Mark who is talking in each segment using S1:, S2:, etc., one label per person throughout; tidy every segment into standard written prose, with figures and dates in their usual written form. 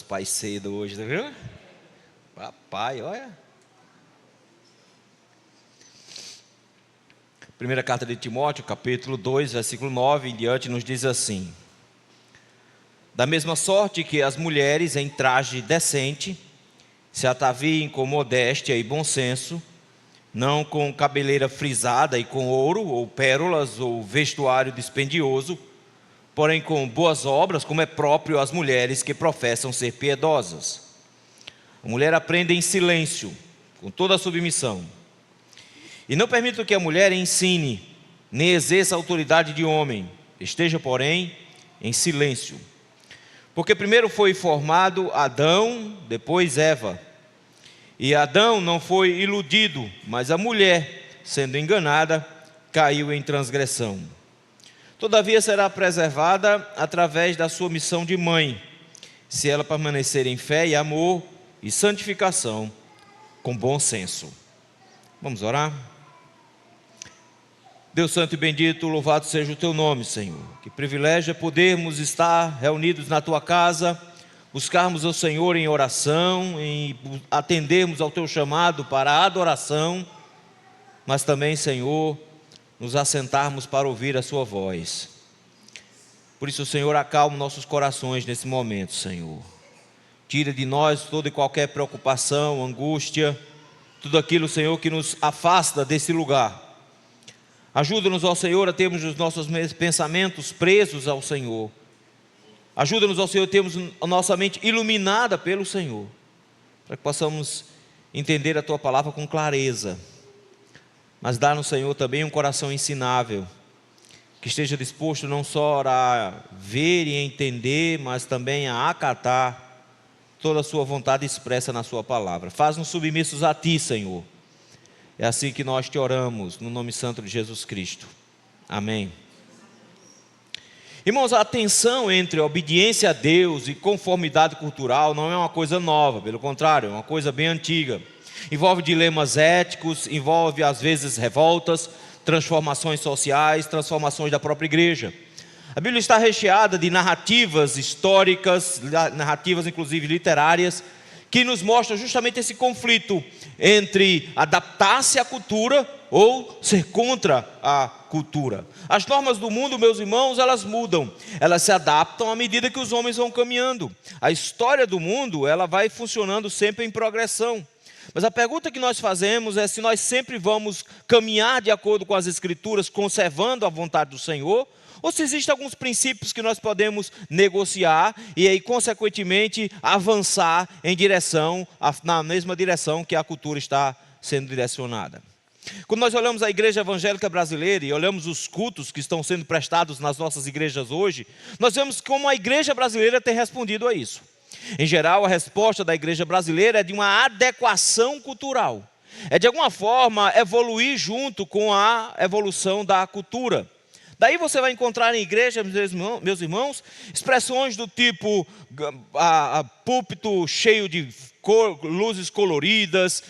S1: Pai cedo hoje, tá vendo? Papai, olha. Primeira carta de Timóteo, capítulo 2, versículo 9 em diante, nos diz assim: da mesma sorte que as mulheres em traje decente se ataviem com modéstia e bom senso, não com cabeleira frisada e com ouro, ou pérolas, ou vestuário dispendioso, porém com boas obras, como é próprio às mulheres que professam ser piedosas. A mulher aprende em silêncio, com toda a submissão. E não permita que a mulher ensine, nem exerça a autoridade de homem. Esteja, porém, em silêncio. Porque primeiro foi formado Adão, depois Eva. E Adão não foi iludido, mas a mulher, sendo enganada, caiu em transgressão. Todavia será preservada através da sua missão de mãe, se ela permanecer em fé e amor e santificação, com bom senso. Vamos orar? Deus santo e bendito, louvado seja o teu nome, Senhor. Que privilégio é podermos estar reunidos na tua casa, buscarmos ao Senhor em oração, em atendermos ao teu chamado para a adoração, mas também, Senhor, nos assentarmos para ouvir a sua voz. Por isso, Senhor, acalma nossos corações nesse momento, Senhor. Tira de nós toda e qualquer preocupação, angústia, tudo aquilo, Senhor, que nos afasta desse lugar. Ajuda-nos, ó Senhor, a termos os nossos pensamentos presos ao Senhor. Ajuda-nos, ó Senhor, a termos a nossa mente iluminada pelo Senhor, para que possamos entender a tua palavra com clareza. Mas dá-nos, Senhor, também um coração ensinável, que esteja disposto não só a ver e entender, mas também a acatar toda a sua vontade expressa na sua palavra. Faz-nos submissos a ti, Senhor. É assim que nós te oramos, no nome santo de Jesus Cristo. Amém. Irmãos, a tensão entre obediência a Deus e conformidade cultural não é uma coisa nova, pelo contrário, é uma coisa bem antiga. Envolve dilemas éticos, envolve às vezes revoltas, transformações sociais, transformações da própria igreja. A Bíblia está recheada de narrativas históricas, narrativas inclusive literárias, que nos mostram justamente esse conflito entre adaptar-se à cultura ou ser contra a cultura. As normas do mundo, meus irmãos, elas mudam, elas se adaptam à medida que os homens vão caminhando. A história do mundo, ela vai funcionando sempre em progressão. Mas a pergunta que nós fazemos é se nós sempre vamos caminhar de acordo com as Escrituras, conservando a vontade do Senhor, ou se existem alguns princípios que nós podemos negociar e aí, consequentemente, avançar em direção, na mesma direção que a cultura está sendo direcionada. Quando nós olhamos a igreja evangélica brasileira e olhamos os cultos que estão sendo prestados nas nossas igrejas hoje, nós vemos como a igreja brasileira tem respondido a isso. Em geral, a resposta da igreja brasileira é de uma adequação cultural. É de alguma forma evoluir junto com a evolução da cultura. Daí você vai encontrar em igreja, meus irmãos, expressões do tipo púlpito cheio de luzes coloridas,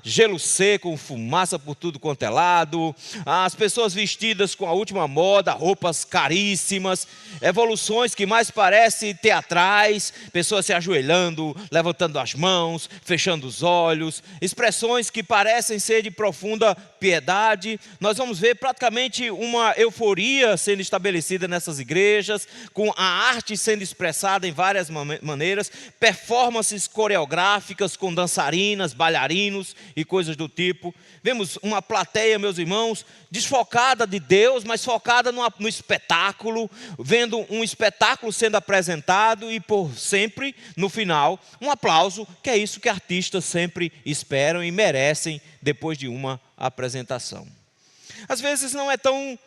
S1: gelo seco, fumaça por tudo quanto é lado, as pessoas vestidas com a última moda, roupas caríssimas, evoluções que mais parecem teatrais, pessoas se ajoelhando, levantando as mãos, fechando os olhos, expressões que parecem ser de profunda piedade. Nós vamos ver praticamente uma euforia sendo estabelecida nessas igrejas, com a arte sendo expressada em várias maneiras, performances coreográficas com dançarinas, bailarinos e coisas do tipo. Vemos uma plateia, meus irmãos, desfocada de Deus, mas focada no espetáculo, vendo um espetáculo sendo apresentado e por sempre, no final, um aplauso, que é isso que artistas sempre esperam e merecem depois de uma apresentação. Às vezes não é tão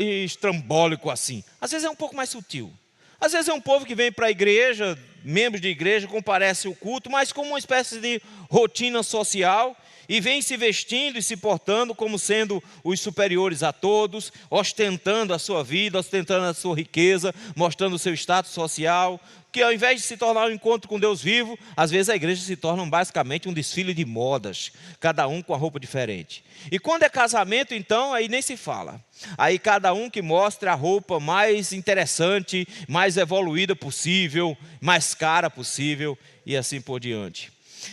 S1: estrambólico assim, às vezes é um pouco mais sutil. Às vezes é um povo que vem para a igreja, membros de igreja, comparece ao culto, mas como uma espécie de rotina social, e vem se vestindo e se portando como sendo os superiores a todos, ostentando a sua vida, ostentando a sua riqueza, mostrando o seu status social, que ao invés de se tornar um encontro com Deus vivo, às vezes a igreja se torna basicamente um desfile de modas, cada um com a roupa diferente. E quando é casamento, então, aí nem se fala. Aí cada um que mostra a roupa mais interessante, mais evoluída possível, mais mais cara possível e assim por diante.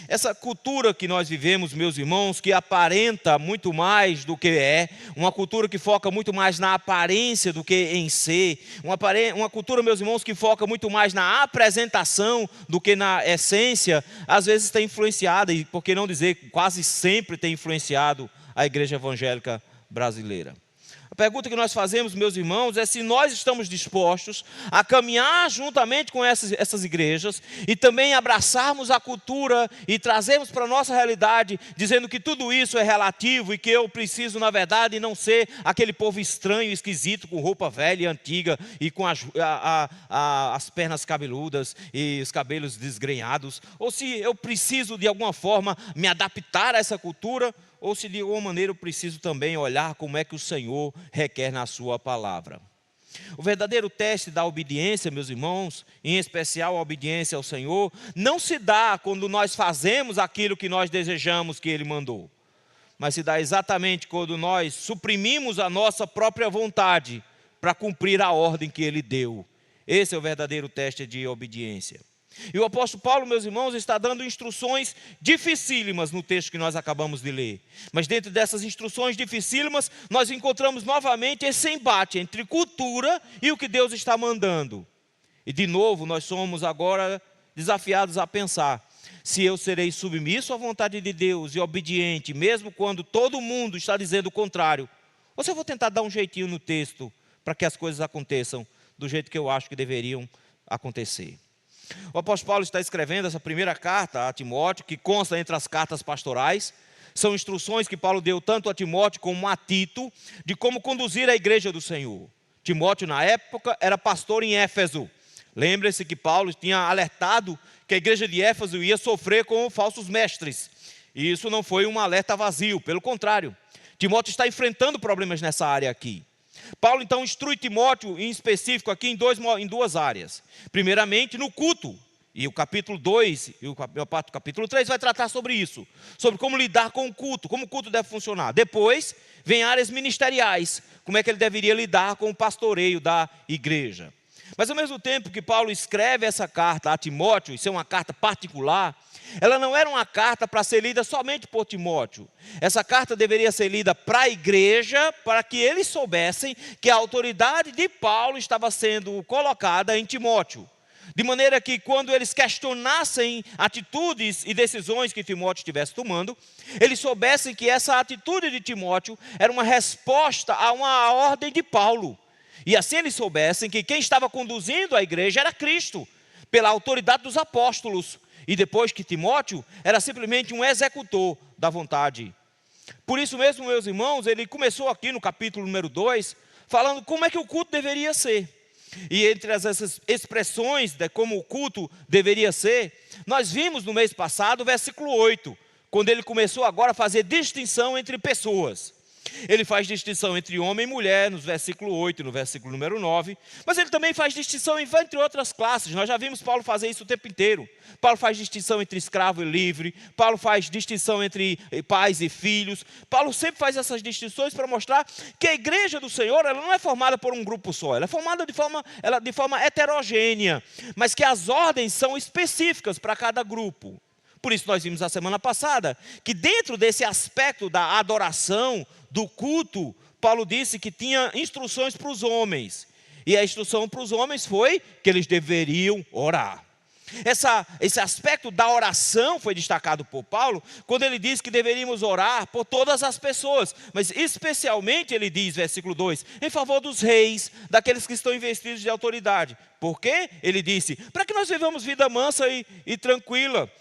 S1: Essa cultura que nós vivemos, meus irmãos, que aparenta muito mais do que é, uma cultura que foca muito mais na aparência do que em ser, uma cultura, meus irmãos, que foca muito mais na apresentação do que na essência, às vezes tem influenciado, e por que não dizer, quase sempre tem influenciado a igreja evangélica brasileira. A pergunta que nós fazemos, meus irmãos, é se nós estamos dispostos a caminhar juntamente com essas igrejas e também abraçarmos a cultura e trazermos para a nossa realidade, dizendo que tudo isso é relativo e que eu preciso, na verdade, não ser aquele povo estranho, esquisito, com roupa velha e antiga e com as pernas cabeludas e os cabelos desgrenhados, ou se eu preciso, de alguma forma, me adaptar a essa cultura, ou se de alguma maneira eu preciso também olhar como é que o Senhor requer na sua palavra. O verdadeiro teste da obediência, meus irmãos, em especial a obediência ao Senhor, não se dá quando nós fazemos aquilo que nós desejamos que Ele mandou, mas se dá exatamente quando nós suprimimos a nossa própria vontade para cumprir a ordem que Ele deu. Esse é o verdadeiro teste de obediência. E o apóstolo Paulo, meus irmãos, está dando instruções dificílimas no texto que nós acabamos de ler. Mas dentro dessas instruções dificílimas, nós encontramos novamente esse embate entre cultura e o que Deus está mandando. E de novo, nós somos agora desafiados a pensar: se eu serei submisso à vontade de Deus e obediente, mesmo quando todo mundo está dizendo o contrário, ou se eu vou tentar dar um jeitinho no texto para que as coisas aconteçam do jeito que eu acho que deveriam acontecer. O apóstolo Paulo está escrevendo essa primeira carta a Timóteo, que consta entre as cartas pastorais. São instruções que Paulo deu tanto a Timóteo como a Tito, de como conduzir a igreja do Senhor. Timóteo, na época, era pastor em Éfeso. Lembre-se que Paulo tinha alertado que a igreja de Éfeso ia sofrer com falsos mestres. E isso não foi um alerta vazio, pelo contrário. Timóteo está enfrentando problemas nessa área aqui. Paulo então instrui Timóteo em específico aqui em duas áreas. Primeiramente no culto, e o capítulo 2 e o capítulo 3 vai tratar sobre isso, sobre como lidar com o culto, como o culto deve funcionar. Depois vem áreas ministeriais, como é que ele deveria lidar com o pastoreio da igreja. Mas ao mesmo tempo que Paulo escreve essa carta a Timóteo, isso é uma carta particular, ela não era uma carta para ser lida somente por Timóteo. Essa carta deveria ser lida para a igreja, para que eles soubessem que a autoridade de Paulo estava sendo colocada em Timóteo. De maneira que quando eles questionassem atitudes e decisões que Timóteo estivesse tomando, eles soubessem que essa atitude de Timóteo era uma resposta a uma ordem de Paulo. E assim eles soubessem que quem estava conduzindo a igreja era Cristo, pela autoridade dos apóstolos. E depois que Timóteo era simplesmente um executor da vontade. Por isso mesmo, meus irmãos, ele começou aqui no capítulo número 2, falando como é que o culto deveria ser. E entre essas expressões de como o culto deveria ser, nós vimos no mês passado o versículo 8, quando ele começou agora a fazer distinção entre pessoas. Ele faz distinção entre homem e mulher, no versículo 8 e no versículo número 9. Mas ele também faz distinção entre outras classes. Nós já vimos Paulo fazer isso o tempo inteiro. Paulo faz distinção entre escravo e livre. Paulo faz distinção entre pais e filhos. Paulo sempre faz essas distinções para mostrar que a igreja do Senhor, ela não é formada por um grupo só. Ela é formada de forma heterogênea. Mas que as ordens são específicas para cada grupo. Por isso nós vimos a semana passada que dentro desse aspecto da adoração, do culto, Paulo disse que tinha instruções para os homens. E a instrução para os homens foi que eles deveriam orar. Esse aspecto da oração foi destacado por Paulo, quando ele diz que deveríamos orar por todas as pessoas, mas especialmente ele diz, versículo 2, em favor dos reis, daqueles que estão investidos de autoridade. Por quê? Ele disse, para que nós vivamos vida mansa e tranquila,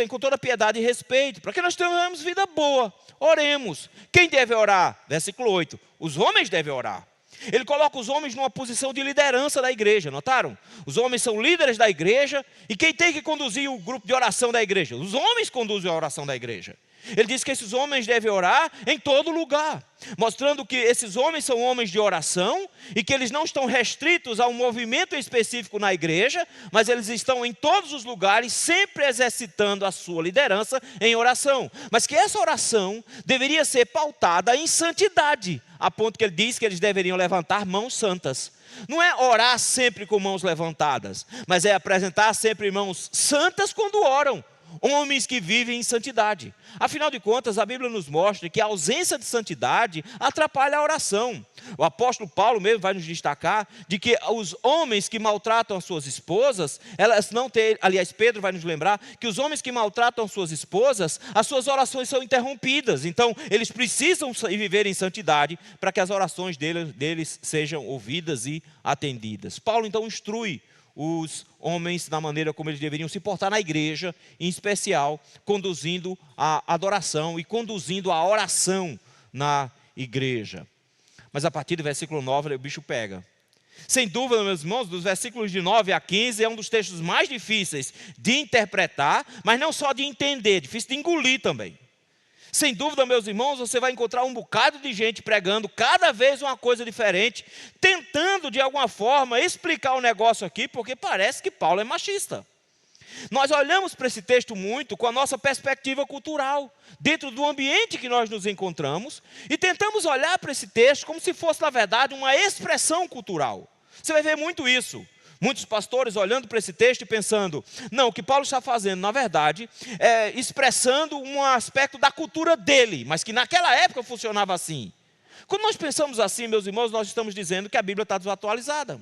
S1: com toda piedade e respeito, para que nós tenhamos vida boa, oremos. Quem deve orar? Versículo 8, os homens devem orar. Ele coloca os homens numa posição de liderança da igreja, notaram? Os homens são líderes da igreja, e quem tem que conduzir o grupo de oração da igreja? Os homens conduzem a oração da igreja. Ele diz que esses homens devem orar em todo lugar, mostrando que esses homens são homens de oração e que eles não estão restritos a um movimento específico na igreja, mas eles estão em todos os lugares, sempre exercitando a sua liderança em oração. Mas que essa oração deveria ser pautada em santidade, a ponto que ele diz que eles deveriam levantar mãos santas. Não é orar sempre com mãos levantadas, mas é apresentar sempre mãos santas quando oram. Homens que vivem em santidade. Afinal de contas, a Bíblia nos mostra que a ausência de santidade atrapalha a oração. O apóstolo Paulo mesmo vai nos destacar de que os homens que maltratam as suas esposas, elas não têm, aliás, Pedro vai nos lembrar que os homens que maltratam as suas esposas, as suas orações são interrompidas. Então, eles precisam viver em santidade para que as orações deles sejam ouvidas e atendidas. Paulo então instrui os homens na maneira como eles deveriam se portar na igreja, em especial conduzindo a adoração e conduzindo a oração na igreja. Mas a partir do versículo 9 o bicho pega. Sem dúvida, meus irmãos, dos versículos de 9 a 15 é um dos textos mais difíceis de interpretar, mas não só de entender, difícil de engolir também. Sem dúvida, meus irmãos, você vai encontrar um bocado de gente pregando cada vez uma coisa diferente, tentando de alguma forma explicar o negócio aqui, porque parece que Paulo é machista. Nós olhamos para esse texto muito com a nossa perspectiva cultural, dentro do ambiente que nós nos encontramos, e tentamos olhar para esse texto como se fosse, na verdade, uma expressão cultural. Você vai ver muito isso. Muitos pastores olhando para esse texto e pensando, não, o que Paulo está fazendo, na verdade, é expressando um aspecto da cultura dele, mas que naquela época funcionava assim. Quando nós pensamos assim, meus irmãos, nós estamos dizendo que a Bíblia está desatualizada.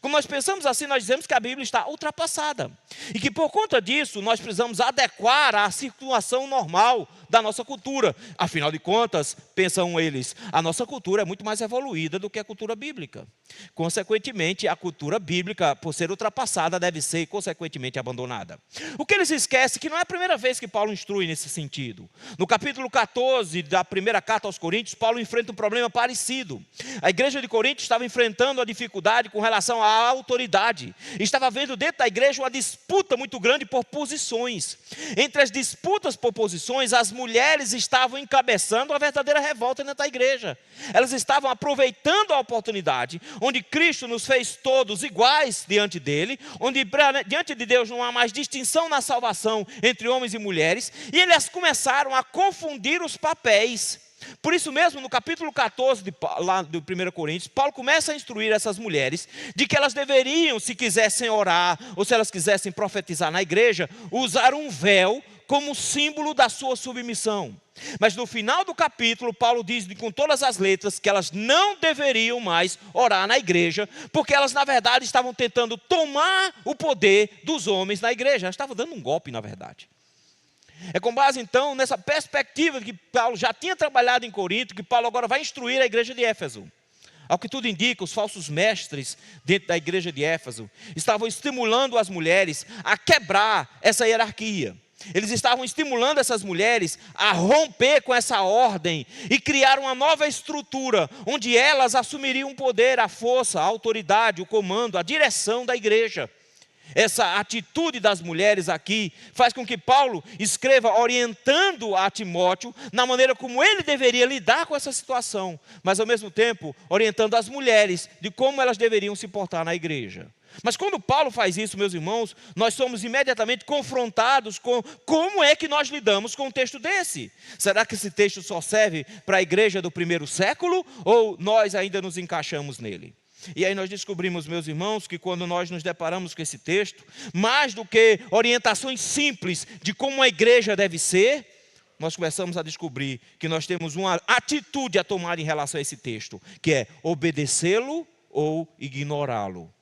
S1: Quando nós pensamos assim, nós dizemos que a Bíblia está ultrapassada. E que por conta disso, nós precisamos adequar à situação normal da nossa cultura. Afinal de contas, pensam eles, a nossa cultura é muito mais evoluída do que a cultura bíblica. Consequentemente, a cultura bíblica, por ser ultrapassada, deve ser, consequentemente, abandonada. O que eles esquecem é que não é a primeira vez que Paulo instrui nesse sentido. No capítulo 14 da primeira carta aos Coríntios, Paulo enfrenta um problema parecido. A igreja de Corinto estava enfrentando a dificuldade com relação à autoridade. Estava havendo dentro da igreja uma disputa muito grande por posições. Entre as disputas por posições, as mulheres estavam encabeçando uma verdadeira revolta dentro da igreja. Elas estavam aproveitando a oportunidade, onde Cristo nos fez todos iguais diante dele, onde diante de Deus não há mais distinção na salvação entre homens e mulheres, e elas começaram a confundir os papéis. Por isso mesmo, no capítulo 14 lá do 1 Coríntios, Paulo começa a instruir essas mulheres de que elas deveriam, se quisessem orar, ou se elas quisessem profetizar na igreja, usar um véu como símbolo da sua submissão. Mas no final do capítulo, Paulo diz com todas as letras que elas não deveriam mais orar na igreja, porque elas na verdade estavam tentando tomar o poder dos homens na igreja. Elas estavam dando um golpe, na verdade. É com base então nessa perspectiva que Paulo já tinha trabalhado em Corinto, que Paulo agora vai instruir a igreja de Éfeso. Ao que tudo indica, os falsos mestres dentro da igreja de Éfeso estavam estimulando as mulheres a quebrar essa hierarquia. Eles estavam estimulando essas mulheres a romper com essa ordem e criar uma nova estrutura, onde elas assumiriam o poder, a força, a autoridade, o comando, a direção da igreja. Essa atitude das mulheres aqui faz com que Paulo escreva orientando a Timóteo na maneira como ele deveria lidar com essa situação, mas ao mesmo tempo orientando as mulheres de como elas deveriam se portar na igreja. Mas quando Paulo faz isso, meus irmãos, nós somos imediatamente confrontados com como é que nós lidamos com um texto desse. Será que esse texto só serve para a igreja do primeiro século ou nós ainda nos encaixamos nele? E aí nós descobrimos, meus irmãos, que quando nós nos deparamos com esse texto, mais do que orientações simples de como a igreja deve ser, nós começamos a descobrir que nós temos uma atitude a tomar em relação a esse texto, que é obedecê-lo ou ignorá-lo.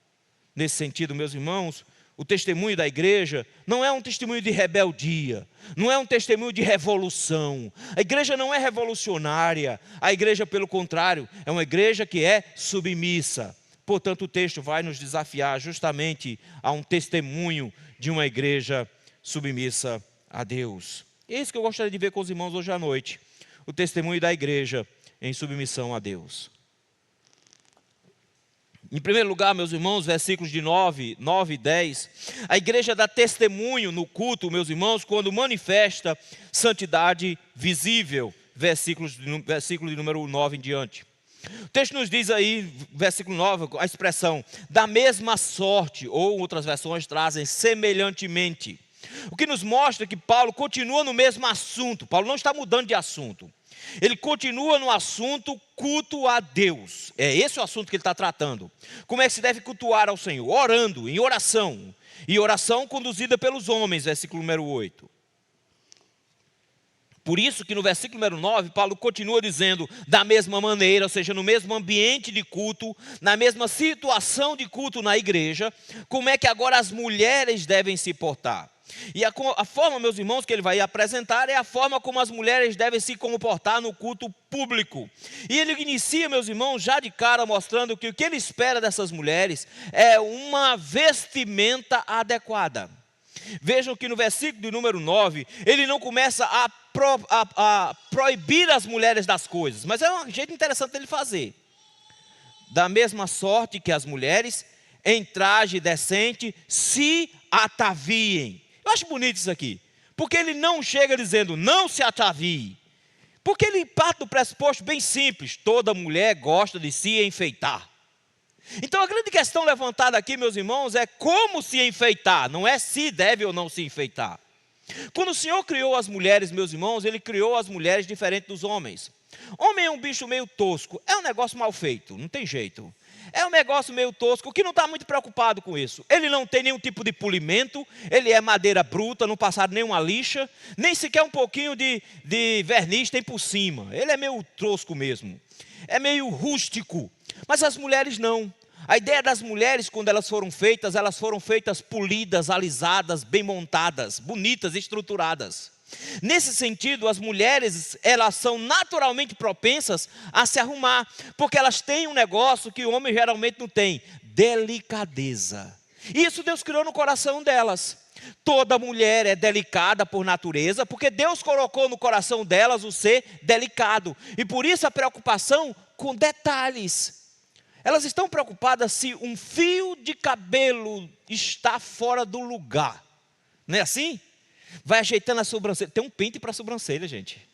S1: Nesse sentido, meus irmãos, o testemunho da igreja não é um testemunho de rebeldia, não é um testemunho de revolução. A igreja não é revolucionária, a igreja, pelo contrário, é uma igreja que é submissa. Portanto, o texto vai nos desafiar justamente a um testemunho de uma igreja submissa a Deus. E é isso que eu gostaria de ver com os irmãos hoje à noite, o testemunho da igreja em submissão a Deus. Em primeiro lugar, meus irmãos, versículos de 9 e 10, a igreja dá testemunho no culto, meus irmãos, quando manifesta santidade visível, versículo de número 9 em diante. O texto nos diz aí, versículo 9, a expressão, da mesma sorte, ou outras versões trazem semelhantemente. O que nos mostra que Paulo continua no mesmo assunto, Paulo não está mudando de assunto. Ele continua no assunto culto a Deus. É esse o assunto que ele está tratando. Como é que se deve cultuar ao Senhor? Orando, em oração. E oração conduzida pelos homens, versículo número 8. Por isso que no versículo número 9, Paulo continua dizendo, da mesma maneira, ou seja, no mesmo ambiente de culto, na mesma situação de culto na igreja, como é que agora as mulheres devem se portar. E a forma, meus irmãos, que ele vai apresentar é a forma como as mulheres devem se comportar no culto público. E ele inicia, meus irmãos, já de cara mostrando que o que ele espera dessas mulheres é uma vestimenta adequada. Vejam que no versículo de número 9, ele não começa a proibir as mulheres das coisas, mas é um jeito interessante dele fazer. Da mesma sorte que as mulheres, em traje decente, se ataviem. Eu acho bonito isso aqui, porque ele não chega dizendo, não se atavie, porque ele parte do pressuposto bem simples, toda mulher gosta de se enfeitar. Então a grande questão levantada aqui, meus irmãos, é como se enfeitar, não é se deve ou não se enfeitar. Quando o Senhor criou as mulheres, meus irmãos, Ele criou as mulheres diferente dos homens. Homem é um bicho meio tosco, é um negócio mal feito, não tem jeito. É um negócio meio tosco, que não está muito preocupado com isso. Ele não tem nenhum tipo de polimento, ele é madeira bruta, não passaram nenhuma lixa, nem sequer um pouquinho de verniz tem por cima. Ele é meio tosco mesmo, é meio rústico. Mas as mulheres não. A ideia das mulheres, quando elas foram feitas polidas, alisadas, bem montadas, bonitas, estruturadas. Nesse sentido, as mulheres, elas são naturalmente propensas a se arrumar, porque elas têm um negócio que o homem geralmente não tem, delicadeza. Isso Deus criou no coração delas. Toda mulher é delicada por natureza, porque Deus colocou no coração delas o ser delicado. E por isso a preocupação com detalhes. Elas estão preocupadas se um fio de cabelo está fora do lugar. Não é assim? Vai ajeitando a sobrancelha. Tem um pente para a sobrancelha, gente.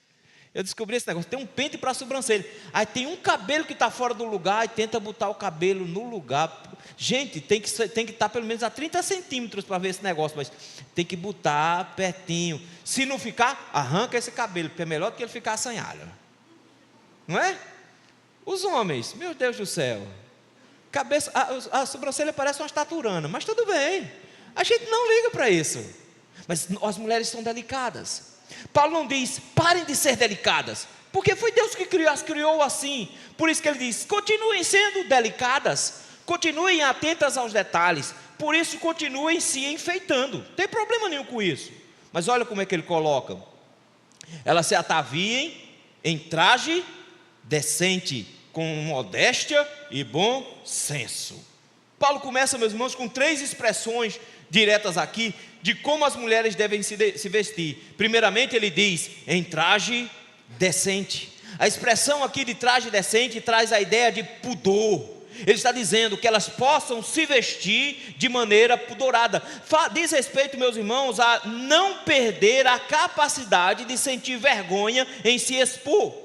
S1: Eu descobri esse negócio. Tem um pente para a sobrancelha. Aí tem um cabelo que está fora do lugar e tenta botar o cabelo no lugar. Gente, tem que estar pelo menos a 30 centímetros para ver esse negócio. Mas tem que botar pertinho. Se não ficar, arranca esse cabelo, porque é melhor do que ele ficar assanhado. Não é? Os homens, meu Deus do céu. A sobrancelha parece uma estaturana, mas tudo bem. A gente não liga para isso. Mas as mulheres são delicadas. Paulo não diz, parem de ser delicadas, porque foi Deus que as criou assim. Por isso que ele diz, continuem sendo delicadas, continuem atentas aos detalhes, por isso continuem se enfeitando. Não tem problema nenhum com isso. Mas olha como é que ele coloca. Elas se ataviem em traje decente, com modéstia e bom senso. Paulo começa, meus irmãos, com 3 expressões diretas aqui, de como as mulheres devem se vestir. Primeiramente ele diz, em traje decente. A expressão aqui de traje decente traz a ideia de pudor. Ele está dizendo que elas possam se vestir de maneira pudorada. Diz respeito, meus irmãos, a não perder a capacidade de sentir vergonha em se expor.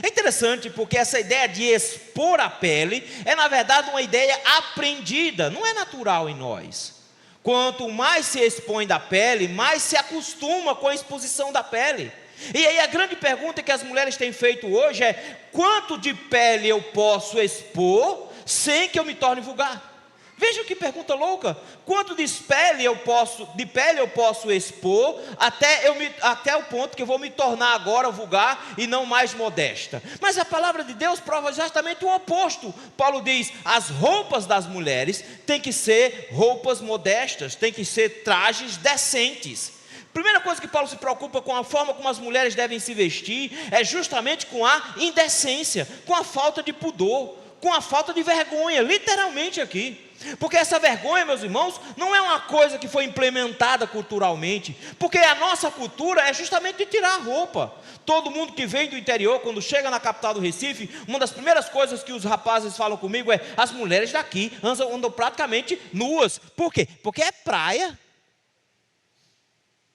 S1: É interessante porque essa ideia de expor a pele é na verdade uma ideia aprendida, não é natural em nós. Quanto mais se expõe da pele, mais se acostuma com a exposição da pele. E aí a grande pergunta que as mulheres têm feito hoje é: quanto de pele eu posso expor sem que eu me torne vulgar? Veja que pergunta louca. Quanto de pele eu posso expor até o ponto que eu vou me tornar agora vulgar e não mais modesta? Mas a palavra de Deus prova exatamente o oposto. Paulo diz, as roupas das mulheres têm que ser roupas modestas, têm que ser trajes decentes. Primeira coisa que Paulo se preocupa com a forma como as mulheres devem se vestir é justamente com a indecência, com a falta de pudor, com a falta de vergonha, literalmente aqui. Porque essa vergonha, meus irmãos, não é uma coisa que foi implementada culturalmente, porque a nossa cultura é justamente de tirar a roupa. Todo mundo que vem do interior, quando chega na capital do Recife, uma das primeiras coisas que os rapazes falam comigo é: as mulheres daqui andam praticamente nuas. Por quê? Porque é praia.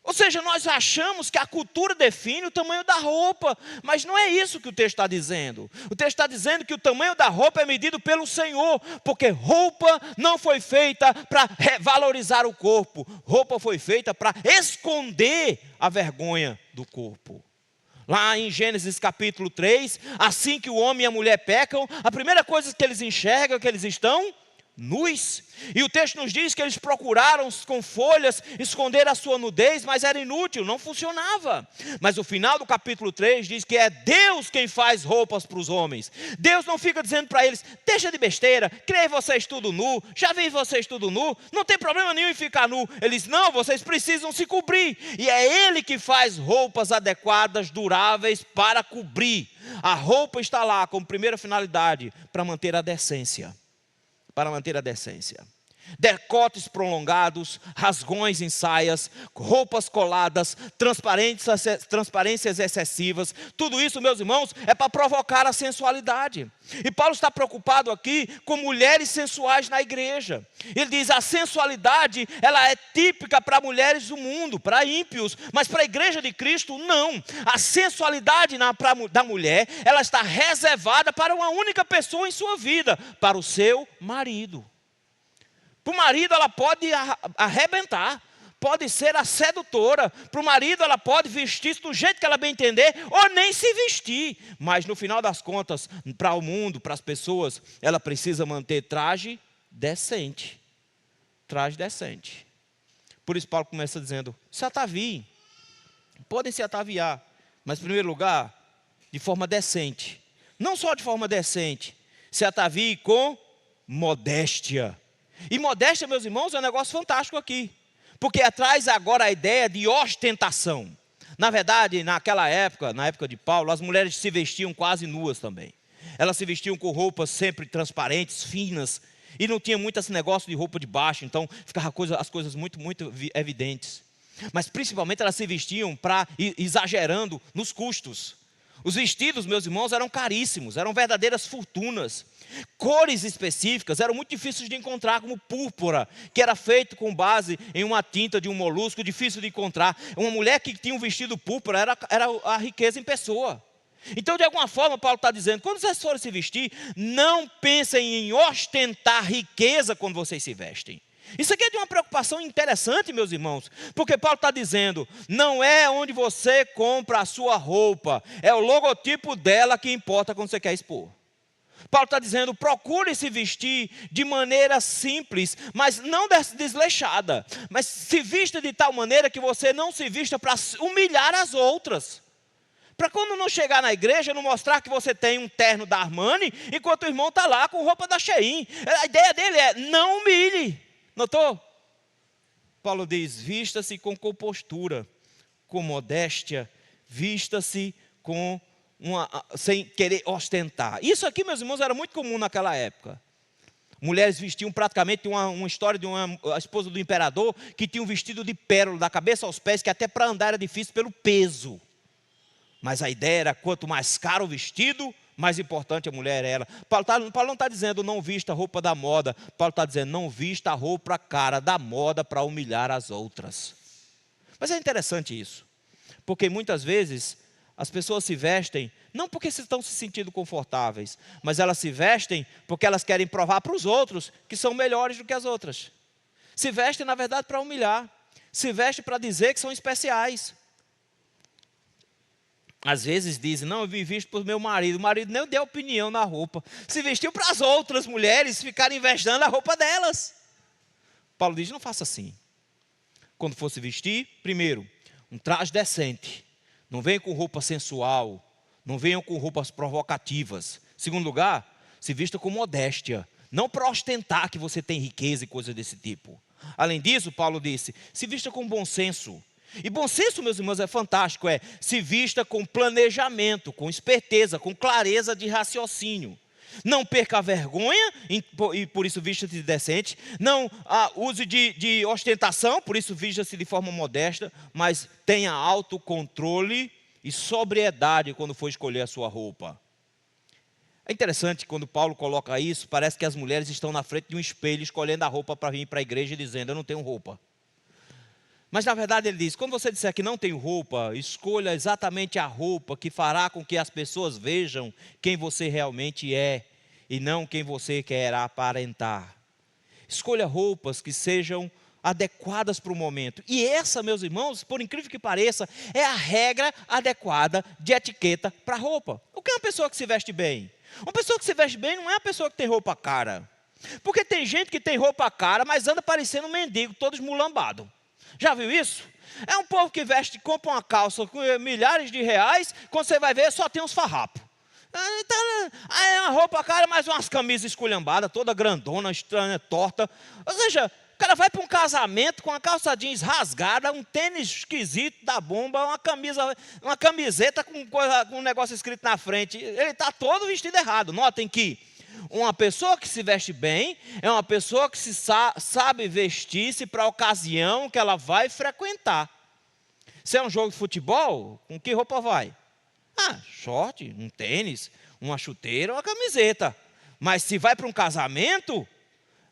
S1: Ou seja, nós achamos que a cultura define o tamanho da roupa, mas não é isso que o texto está dizendo. O texto está dizendo que o tamanho da roupa é medido pelo Senhor, porque roupa não foi feita para valorizar o corpo, roupa foi feita para esconder a vergonha do corpo. Lá em Gênesis capítulo 3, assim que o homem e a mulher pecam, a primeira coisa que eles enxergam é que eles estão nus. E o texto nos diz que eles procuraram com folhas esconder a sua nudez, mas era inútil, não funcionava. Mas o final do capítulo 3 diz que é Deus quem faz roupas para os homens. Deus não fica dizendo para eles: deixa de besteira, criei vocês tudo nu, já vi vocês tudo nu, não tem problema nenhum em ficar nu. Eles: não, vocês precisam se cobrir. E é Ele que faz roupas adequadas, duráveis para cobrir. A roupa está lá como primeira finalidade para manter a decência. Para manter a decência. Decotes prolongados, rasgões em saias, roupas coladas, transparências excessivas. Tudo isso, meus irmãos, é para provocar a sensualidade. E Paulo está preocupado aqui com mulheres sensuais na igreja. Ele diz: a sensualidade, ela é típica para mulheres do mundo, para ímpios, mas para a igreja de Cristo, não. A sensualidade da mulher, ela está reservada para uma única pessoa em sua vida, para o seu marido. Para o marido ela pode arrebentar, pode ser a sedutora. Para o marido ela pode vestir-se do jeito que ela bem entender, ou nem se vestir. Mas no final das contas, para o mundo, para as pessoas, ela precisa manter traje decente. Traje decente. Por isso Paulo começa dizendo: se ataviem, podem se ataviar, mas em primeiro lugar, de forma decente. Não só de forma decente, se atavie com modéstia. E modéstia, meus irmãos, é um negócio fantástico aqui, porque traz agora a ideia de ostentação. Na verdade, naquela época, na época de Paulo, as mulheres se vestiam quase nuas também. Elas se vestiam com roupas sempre transparentes, finas, e não tinha muito esse negócio de roupa de baixo, então ficava as coisas muito evidentes. Mas principalmente elas se vestiam exagerando nos custos. Os vestidos, meus irmãos, eram caríssimos, eram verdadeiras fortunas. Cores específicas eram muito difíceis de encontrar, como púrpura, que era feito com base em uma tinta de um molusco, difícil de encontrar. Uma mulher que tinha um vestido púrpura era a riqueza em pessoa. Então, de alguma forma, Paulo está dizendo: quando vocês forem se vestir, não pensem em ostentar riqueza quando vocês se vestem. Isso aqui é de uma preocupação interessante, meus irmãos, porque Paulo está dizendo: não é onde você compra a sua roupa, é o logotipo dela que importa quando você quer expor. Paulo está dizendo: procure se vestir de maneira simples, mas não desleixada. Mas se vista de tal maneira que você não se vista para humilhar as outras. Para quando não chegar na igreja, não mostrar que você tem um terno da Armani, enquanto o irmão está lá com roupa da Shein. A ideia dele é: não humilhe. Notou? Paulo diz: vista-se com compostura, com modéstia, vista-se sem querer ostentar. Isso aqui, meus irmãos, era muito comum naquela época. Mulheres vestiam praticamente uma história de a esposa do imperador, que tinha um vestido de pérola, da cabeça aos pés, que até para andar era difícil pelo peso. Mas a ideia era: quanto mais caro o vestido, mais importante a mulher era. Paulo não está dizendo: não vista a roupa da moda. Paulo está dizendo: não vista a roupa cara da moda para humilhar as outras. Mas é interessante isso, porque muitas vezes as pessoas se vestem não porque estão se sentindo confortáveis, mas elas se vestem porque elas querem provar para os outros que são melhores do que as outras. Se vestem, na verdade, para humilhar. Se vestem para dizer que são especiais. Às vezes dizem: não, eu me visto para o meu marido. O marido nem deu opinião na roupa. Se vestiu para as outras mulheres ficarem invejando a roupa delas. Paulo diz: não faça assim. Quando for se vestir, primeiro, um traje decente. Não venham com roupa sensual. Não venham com roupas provocativas. Segundo lugar, se vista com modéstia. Não para ostentar que você tem riqueza e coisa desse tipo. Além disso, Paulo disse: se vista com bom senso. E bom senso, meus irmãos, é fantástico. Se vista com planejamento, com esperteza, com clareza de raciocínio. Não perca a vergonha, e por isso vista-se decente. Não use de ostentação, por isso vista-se de forma modesta. Mas tenha autocontrole e sobriedade quando for escolher a sua roupa. É interessante, quando Paulo coloca isso, parece que as mulheres estão na frente de um espelho, escolhendo a roupa para vir para a igreja e dizendo, eu não tenho roupa. Mas na verdade ele diz, quando você disser que não tem roupa, escolha exatamente a roupa que fará com que as pessoas vejam quem você realmente é e não quem você quer aparentar. Escolha roupas que sejam adequadas para o momento. E essa, meus irmãos, por incrível que pareça, é a regra adequada de etiqueta para roupa. O que é uma pessoa que se veste bem? Uma pessoa que se veste bem não é uma pessoa que tem roupa cara. Porque tem gente que tem roupa cara, mas anda parecendo um mendigo, todo esmulambado. Já viu isso? É um povo que veste, compra uma calça com milhares de reais, quando você vai ver, só tem uns farrapos. É uma roupa cara, mas umas camisas esculhambadas, toda grandona, estranha, torta. Ou seja, o cara vai para um casamento com uma calça jeans rasgada, um tênis esquisito da bomba, uma camiseta com um negócio escrito na frente. Ele está todo vestido errado. Notem que uma pessoa que se veste bem é uma pessoa que sabe vestir-se para a ocasião que ela vai frequentar. Se é um jogo de futebol, com que roupa vai? Short, um tênis, uma chuteira, uma camiseta. Mas se vai para um casamento,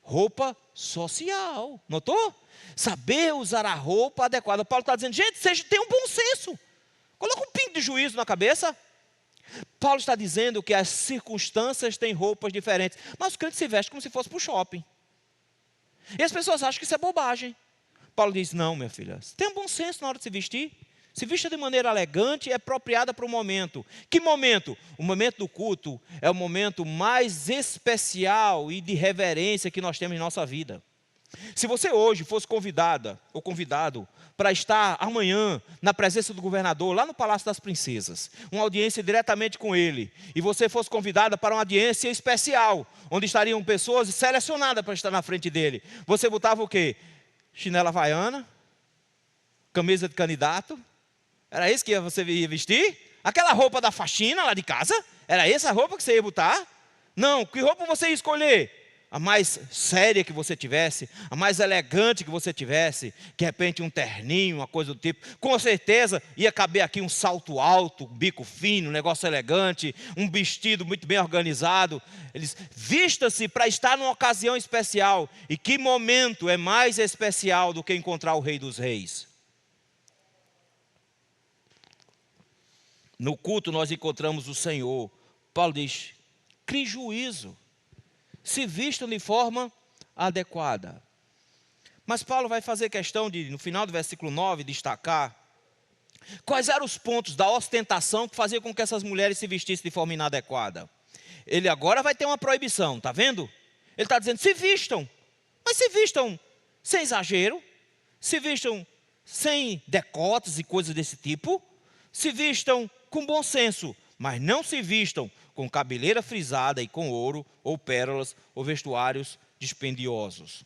S1: roupa social. Notou? Saber usar a roupa adequada. Paulo está dizendo, gente, tenha um bom senso. Coloca um pingo de juízo na cabeça. Paulo está dizendo que as circunstâncias têm roupas diferentes. Mas o crente se veste como se fosse para o shopping. E as pessoas acham que isso é bobagem. Paulo diz, não, minha filha, tenha um bom senso na hora de se vestir. Se vista de maneira elegante e apropriada para o momento. Que momento? O momento do culto é o momento mais especial e de reverência que nós temos em nossa vida. Se você hoje fosse convidada ou convidado para estar amanhã na presença do governador, lá no Palácio das Princesas, uma audiência diretamente com ele, e você fosse convidada para uma audiência especial, onde estariam pessoas selecionadas para estar na frente dele, você botava o quê? Chinela havaiana? Camisa de candidato? Era isso que você ia vestir? Aquela roupa da faxina lá de casa? Era essa a roupa que você ia botar? Não, que roupa você ia escolher? A mais séria que você tivesse, a mais elegante que você tivesse, de repente um terninho, uma coisa do tipo. Com certeza ia caber aqui um salto alto, um bico fino, um negócio elegante, um vestido muito bem organizado. Eles vista-se para estar numa ocasião especial. E que momento é mais especial do que encontrar o Rei dos Reis? No culto nós encontramos o Senhor. Paulo diz, crie juízo. Se vistam de forma adequada. Mas Paulo vai fazer questão de, no final do versículo 9, destacar quais eram os pontos da ostentação que fazia com que essas mulheres se vestissem de forma inadequada. Ele agora vai ter uma proibição, está vendo? Ele está dizendo, se vistam, mas se vistam sem exagero, se vistam sem decotes e coisas desse tipo, se vistam com bom senso, mas não se vistam com cabeleira frisada e com ouro, ou pérolas, ou vestuários dispendiosos.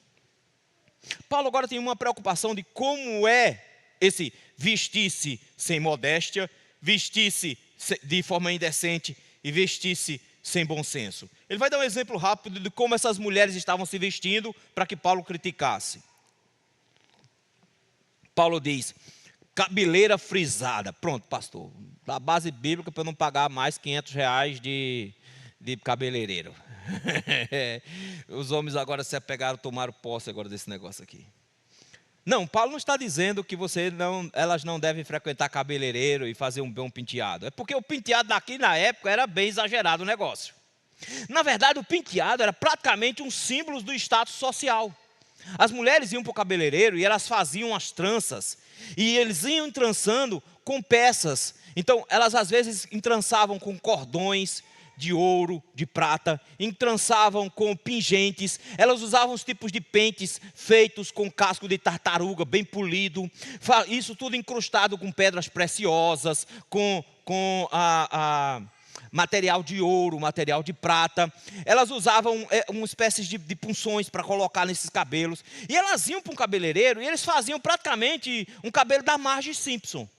S1: Paulo agora tem uma preocupação de como é esse vestir-se sem modéstia, vestir-se de forma indecente e vestir-se sem bom senso. Ele vai dar um exemplo rápido de como essas mulheres estavam se vestindo para que Paulo criticasse. Paulo diz, cabeleira frisada. Pronto, pastor, da base bíblica para eu não pagar mais R$500 de cabeleireiro. Os homens agora se apegaram, tomaram posse agora desse negócio aqui. Não, Paulo não está dizendo que elas não devem frequentar cabeleireiro e fazer um bom penteado. É porque o penteado daqui na época era bem exagerado o negócio. Na verdade, o penteado era praticamente um símbolo do status social. As mulheres iam para o cabeleireiro e elas faziam as tranças. E eles iam entrançando com peças. Então, elas às vezes entrançavam com cordões de ouro, de prata, entrançavam com pingentes, elas usavam os tipos de pentes feitos com casco de tartaruga, bem polido, isso tudo incrustado com pedras preciosas, com material de ouro, material de prata. Elas usavam uma espécie de punções para colocar nesses cabelos, e elas iam para um cabeleireiro, e eles faziam praticamente um cabelo da Marge Simpson.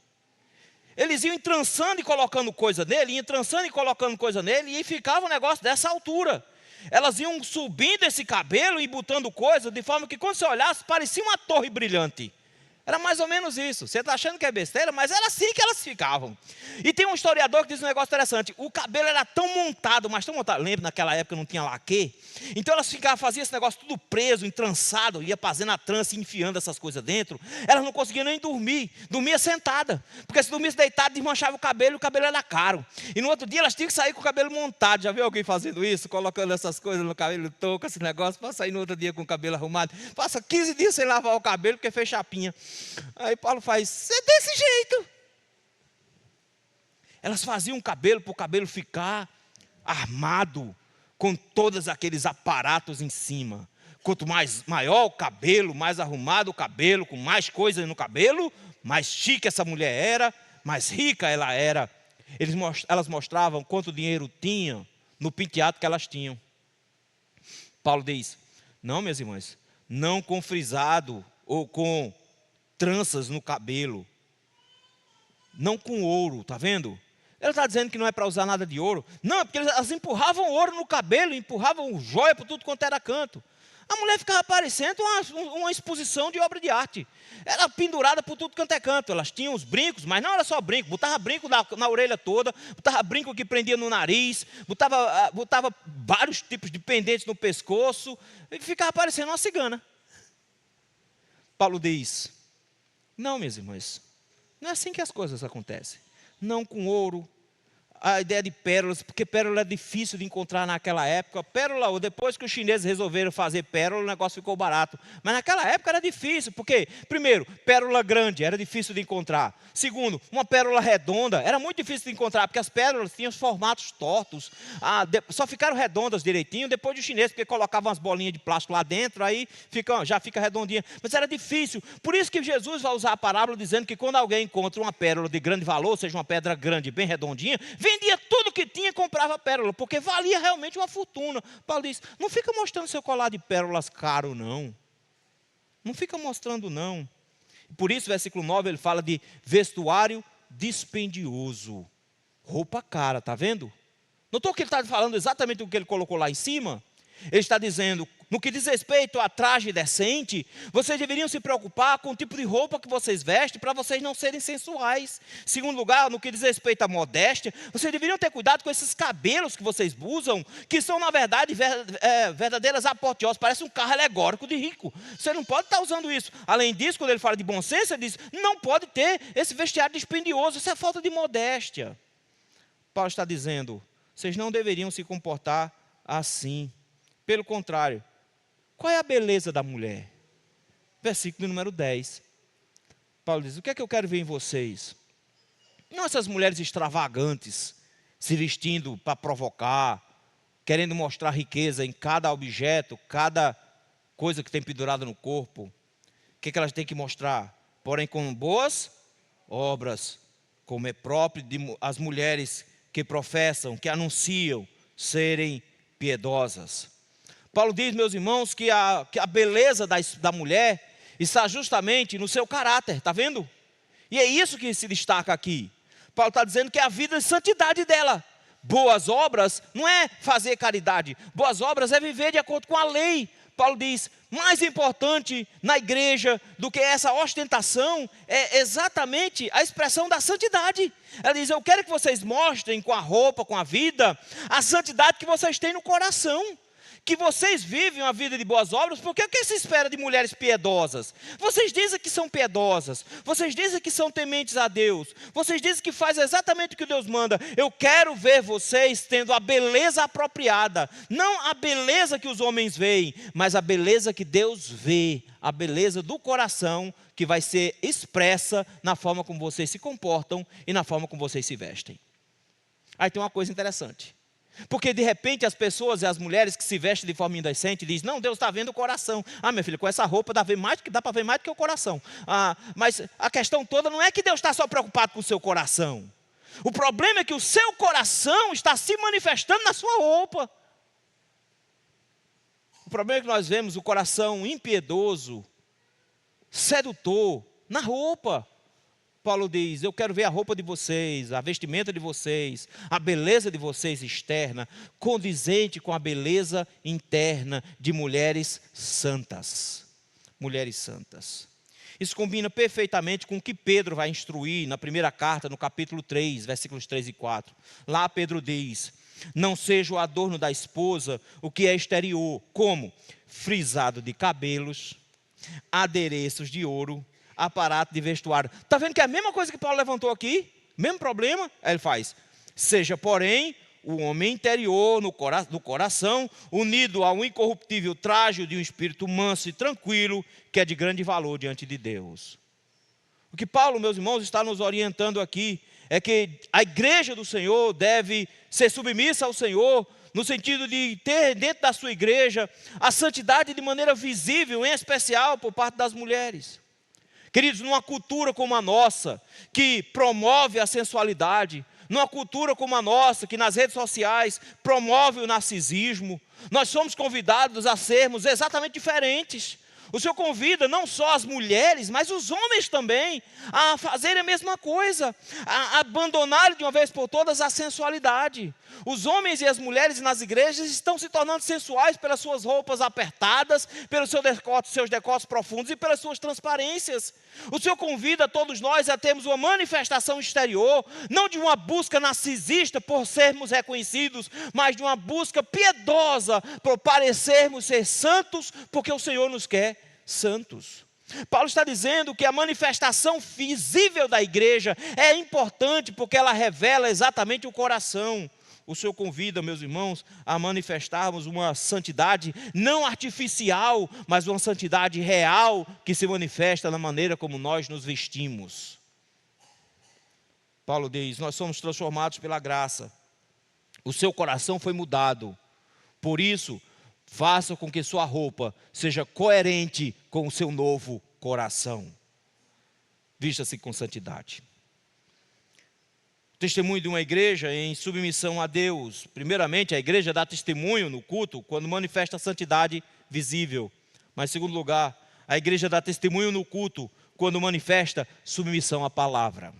S1: Eles iam entrançando e colocando coisa nele, iam entrançando e colocando coisa nele, e ficava um negócio dessa altura. Elas iam subindo esse cabelo e botando coisa, de forma que quando você olhasse, parecia uma torre brilhante. Era mais ou menos isso. Você está achando que é besteira, mas era assim que elas ficavam. E tem um historiador que diz um negócio interessante. O cabelo era tão montado, mas tão montado. Lembra, naquela época não tinha laque? Então elas faziam esse negócio tudo preso, entrançado, ia fazendo a trança e enfiando essas coisas dentro. Elas não conseguiam nem dormir. Dormia sentada. Porque se dormisse deitado, desmanchava o cabelo era caro. E no outro dia elas tinham que sair com o cabelo montado. Já viu alguém fazendo isso? Colocando essas coisas no cabelo, touca, esse negócio, para sair no outro dia com o cabelo arrumado. Passa 15 dias sem lavar o cabelo, porque fez chapinha. Aí Paulo faz, é desse jeito. Elas faziam o cabelo para o cabelo ficar armado, com todos aqueles aparatos em cima. Quanto maior o cabelo, mais arrumado o cabelo, com mais coisas no cabelo, mais chique essa mulher era, mais rica ela era. Elas mostravam quanto dinheiro tinham no penteado que elas tinham. Paulo diz, não, minhas irmãs, não com frisado ou com tranças no cabelo, não com ouro, está vendo? Ele está dizendo que não é para usar nada de ouro. Não, é porque elas empurravam ouro no cabelo, empurravam joia por tudo quanto era canto. A mulher ficava parecendo uma exposição de obra de arte. Era pendurada por tudo quanto é canto. Elas tinham os brincos, mas não era só brinco. Botava brinco na orelha toda, botava brinco que prendia no nariz, botava vários tipos de pendentes no pescoço, e ficava parecendo uma cigana. Paulo diz, não, minhas irmãs, não é assim que as coisas acontecem. Não com ouro, a ideia de pérolas, porque pérola é difícil de encontrar naquela época. Pérola, depois que os chineses resolveram fazer pérola, o negócio ficou barato. Mas naquela época era difícil, porque, primeiro, pérola grande, era difícil de encontrar. Segundo, uma pérola redonda, era muito difícil de encontrar, porque as pérolas tinham os formatos tortos. Só ficaram redondas direitinho depois dos chineses, porque colocavam umas bolinhas de plástico lá dentro, aí já fica redondinha. Mas era difícil. Por isso que Jesus vai usar a parábola dizendo que quando alguém encontra uma pérola de grande valor, seja uma pedra grande, bem redondinha, vendia tudo que tinha e comprava pérola, porque valia realmente uma fortuna. Paulo diz, não fica mostrando seu colar de pérolas caro, não. Não fica mostrando, não. Por isso, versículo 9, ele fala de vestuário dispendioso. Roupa cara, está vendo? Notou que ele está falando exatamente o que ele colocou lá em cima? Ele está dizendo, no que diz respeito a traje decente, vocês deveriam se preocupar com o tipo de roupa que vocês vestem para vocês não serem sensuais. Segundo lugar, no que diz respeito à modéstia, vocês deveriam ter cuidado com esses cabelos que vocês usam, que são na verdade verdadeiras apoteoses, parece um carro alegórico de rico. Você não pode estar usando isso. Além disso, quando ele fala de bom senso, ele diz, não pode ter esse vestiário dispendioso, isso é falta de modéstia. Paulo está dizendo, vocês não deveriam se comportar assim. Pelo contrário, qual é a beleza da mulher? Versículo número 10. Paulo diz, o que é que eu quero ver em vocês? Não essas mulheres extravagantes, se vestindo para provocar, querendo mostrar riqueza em cada objeto, cada coisa que tem pendurada no corpo. O que é que elas têm que mostrar? Porém, com boas obras, como é próprio de as mulheres que professam, que anunciam serem piedosas. Paulo diz, meus irmãos, que a beleza da mulher está justamente no seu caráter, está vendo? E é isso que se destaca aqui. Paulo está dizendo que é a vida de santidade dela. Boas obras não é fazer caridade, boas obras é viver de acordo com a lei. Paulo diz, mais importante na igreja do que essa ostentação é exatamente a expressão da santidade. Ela diz, eu quero que vocês mostrem com a roupa, com a vida, a santidade que vocês têm no coração. Que vocês vivem uma vida de boas obras, porque o que se espera de mulheres piedosas? Vocês dizem que são piedosas, vocês dizem que são tementes a Deus, vocês dizem que fazem exatamente o que Deus manda. Eu quero ver vocês tendo a beleza apropriada, não a beleza que os homens veem, mas a beleza que Deus vê, a beleza do coração, que vai ser expressa na forma como vocês se comportam e na forma como vocês se vestem. Aí tem uma coisa interessante. Porque de repente as pessoas e as mulheres que se vestem de forma indecente dizem, não, Deus está vendo o coração. Minha filha, com essa roupa dá para ver mais do que o coração. Mas a questão toda não é que Deus está só preocupado com o seu coração. O problema é que o seu coração está se manifestando na sua roupa. O problema é que nós vemos o coração impiedoso, sedutor, na roupa. Paulo diz: eu quero ver a roupa de vocês, a vestimenta de vocês, a beleza de vocês externa, condizente com a beleza interna de mulheres santas. Mulheres santas. Isso combina perfeitamente com o que Pedro vai instruir na primeira carta, no capítulo 3, versículos 3 e 4. Lá Pedro diz: não seja o adorno da esposa o que é exterior, como frisado de cabelos, adereços de ouro, aparato de vestuário. Está vendo que é a mesma coisa que Paulo levantou aqui? Mesmo problema? Aí ele faz: seja, porém, o homem interior do coração, unido ao incorruptível traje de um espírito manso e tranquilo, que é de grande valor diante de Deus. O que Paulo, meus irmãos, está nos orientando aqui é que a igreja do Senhor deve ser submissa ao Senhor, no sentido de ter dentro da sua igreja a santidade de maneira visível, em especial por parte das mulheres. Queridos, numa cultura como a nossa, que promove a sensualidade, numa cultura como a nossa, que nas redes sociais promove o narcisismo, nós somos convidados a sermos exatamente diferentes. O Senhor convida não só as mulheres, mas os homens também a fazerem a mesma coisa, a abandonarem de uma vez por todas a sensualidade. Os homens e as mulheres nas igrejas estão se tornando sensuais pelas suas roupas apertadas, pelos seus decotes profundos e pelas suas transparências. O Senhor convida todos nós a termos uma manifestação exterior, não de uma busca narcisista por sermos reconhecidos, mas de uma busca piedosa por parecermos ser santos, porque o Senhor nos quer santos. Paulo está dizendo que a manifestação visível da igreja é importante porque ela revela exatamente o coração. O Senhor convida, meus irmãos, a manifestarmos uma santidade não artificial, mas uma santidade real que se manifesta na maneira como nós nos vestimos. Paulo diz: nós somos transformados pela graça. O seu coração foi mudado. Por isso, faça com que sua roupa seja coerente com o seu novo coração. Vista-se com santidade. Testemunho de uma igreja em submissão a Deus. Primeiramente, a igreja dá testemunho no culto quando manifesta a santidade visível. Mas, em segundo lugar, a igreja dá testemunho no culto quando manifesta submissão à palavra.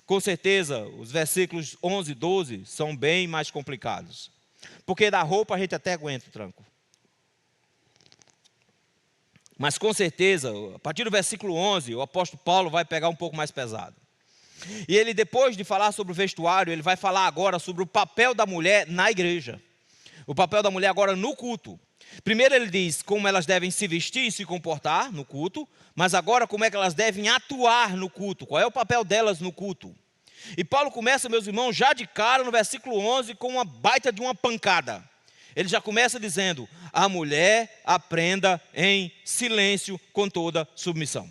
S1: Com certeza, os versículos 11 e 12 são bem mais complicados. Porque da roupa a gente até aguenta o tranco. Mas com certeza, a partir do versículo 11, o apóstolo Paulo vai pegar um pouco mais pesado. E ele, depois de falar sobre o vestuário, ele vai falar agora sobre o papel da mulher na igreja. O papel da mulher agora no culto. Primeiro ele diz como elas devem se vestir e se comportar no culto, mas agora como é que elas devem atuar no culto. Qual é o papel delas no culto? E Paulo começa, meus irmãos, já de cara no versículo 11 com uma baita de uma pancada. Ele já começa dizendo: a mulher aprenda em silêncio com toda submissão.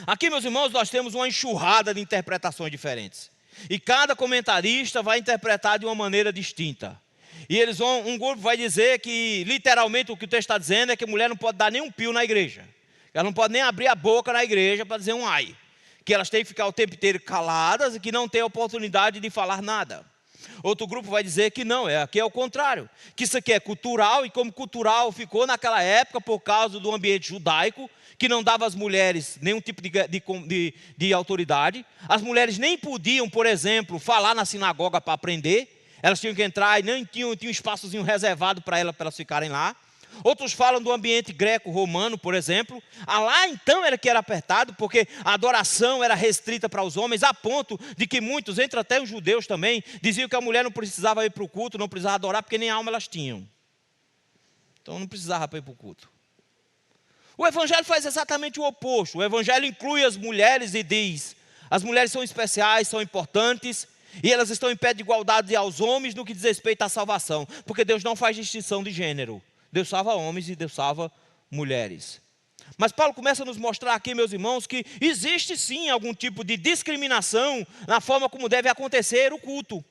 S1: Aqui, meus irmãos, nós temos uma enxurrada de interpretações diferentes. E cada comentarista vai interpretar de uma maneira distinta. E um grupo vai dizer que, literalmente, o que o texto está dizendo é que a mulher não pode dar nem um pio na igreja. Ela não pode nem abrir a boca na igreja para dizer um ai. Que elas têm que ficar o tempo inteiro caladas e que não têm a oportunidade de falar nada. Outro grupo vai dizer que não, aqui é o contrário. Que isso aqui é cultural, e como cultural ficou naquela época por causa do ambiente judaico, que não dava às mulheres nenhum tipo de autoridade. As mulheres nem podiam, por exemplo, falar na sinagoga para aprender. Elas tinham que entrar e nem tinham um espaçozinho reservado para elas ficarem lá. Outros falam do ambiente greco-romano, por exemplo. Lá então era que era apertado, porque a adoração era restrita para os homens, a ponto de que muitos, entre até os judeus também, diziam que a mulher não precisava ir para o culto, não precisava adorar, porque nem alma elas tinham. Então não precisava ir para o culto. O Evangelho faz exatamente o oposto. O Evangelho inclui as mulheres e diz: as mulheres são especiais, são importantes, e elas estão em pé de igualdade aos homens no que diz respeito à salvação, porque Deus não faz distinção de gênero. Deus salva homens e Deus salva mulheres. Mas Paulo começa a nos mostrar aqui, meus irmãos, que existe sim algum tipo de discriminação na forma como deve acontecer o culto.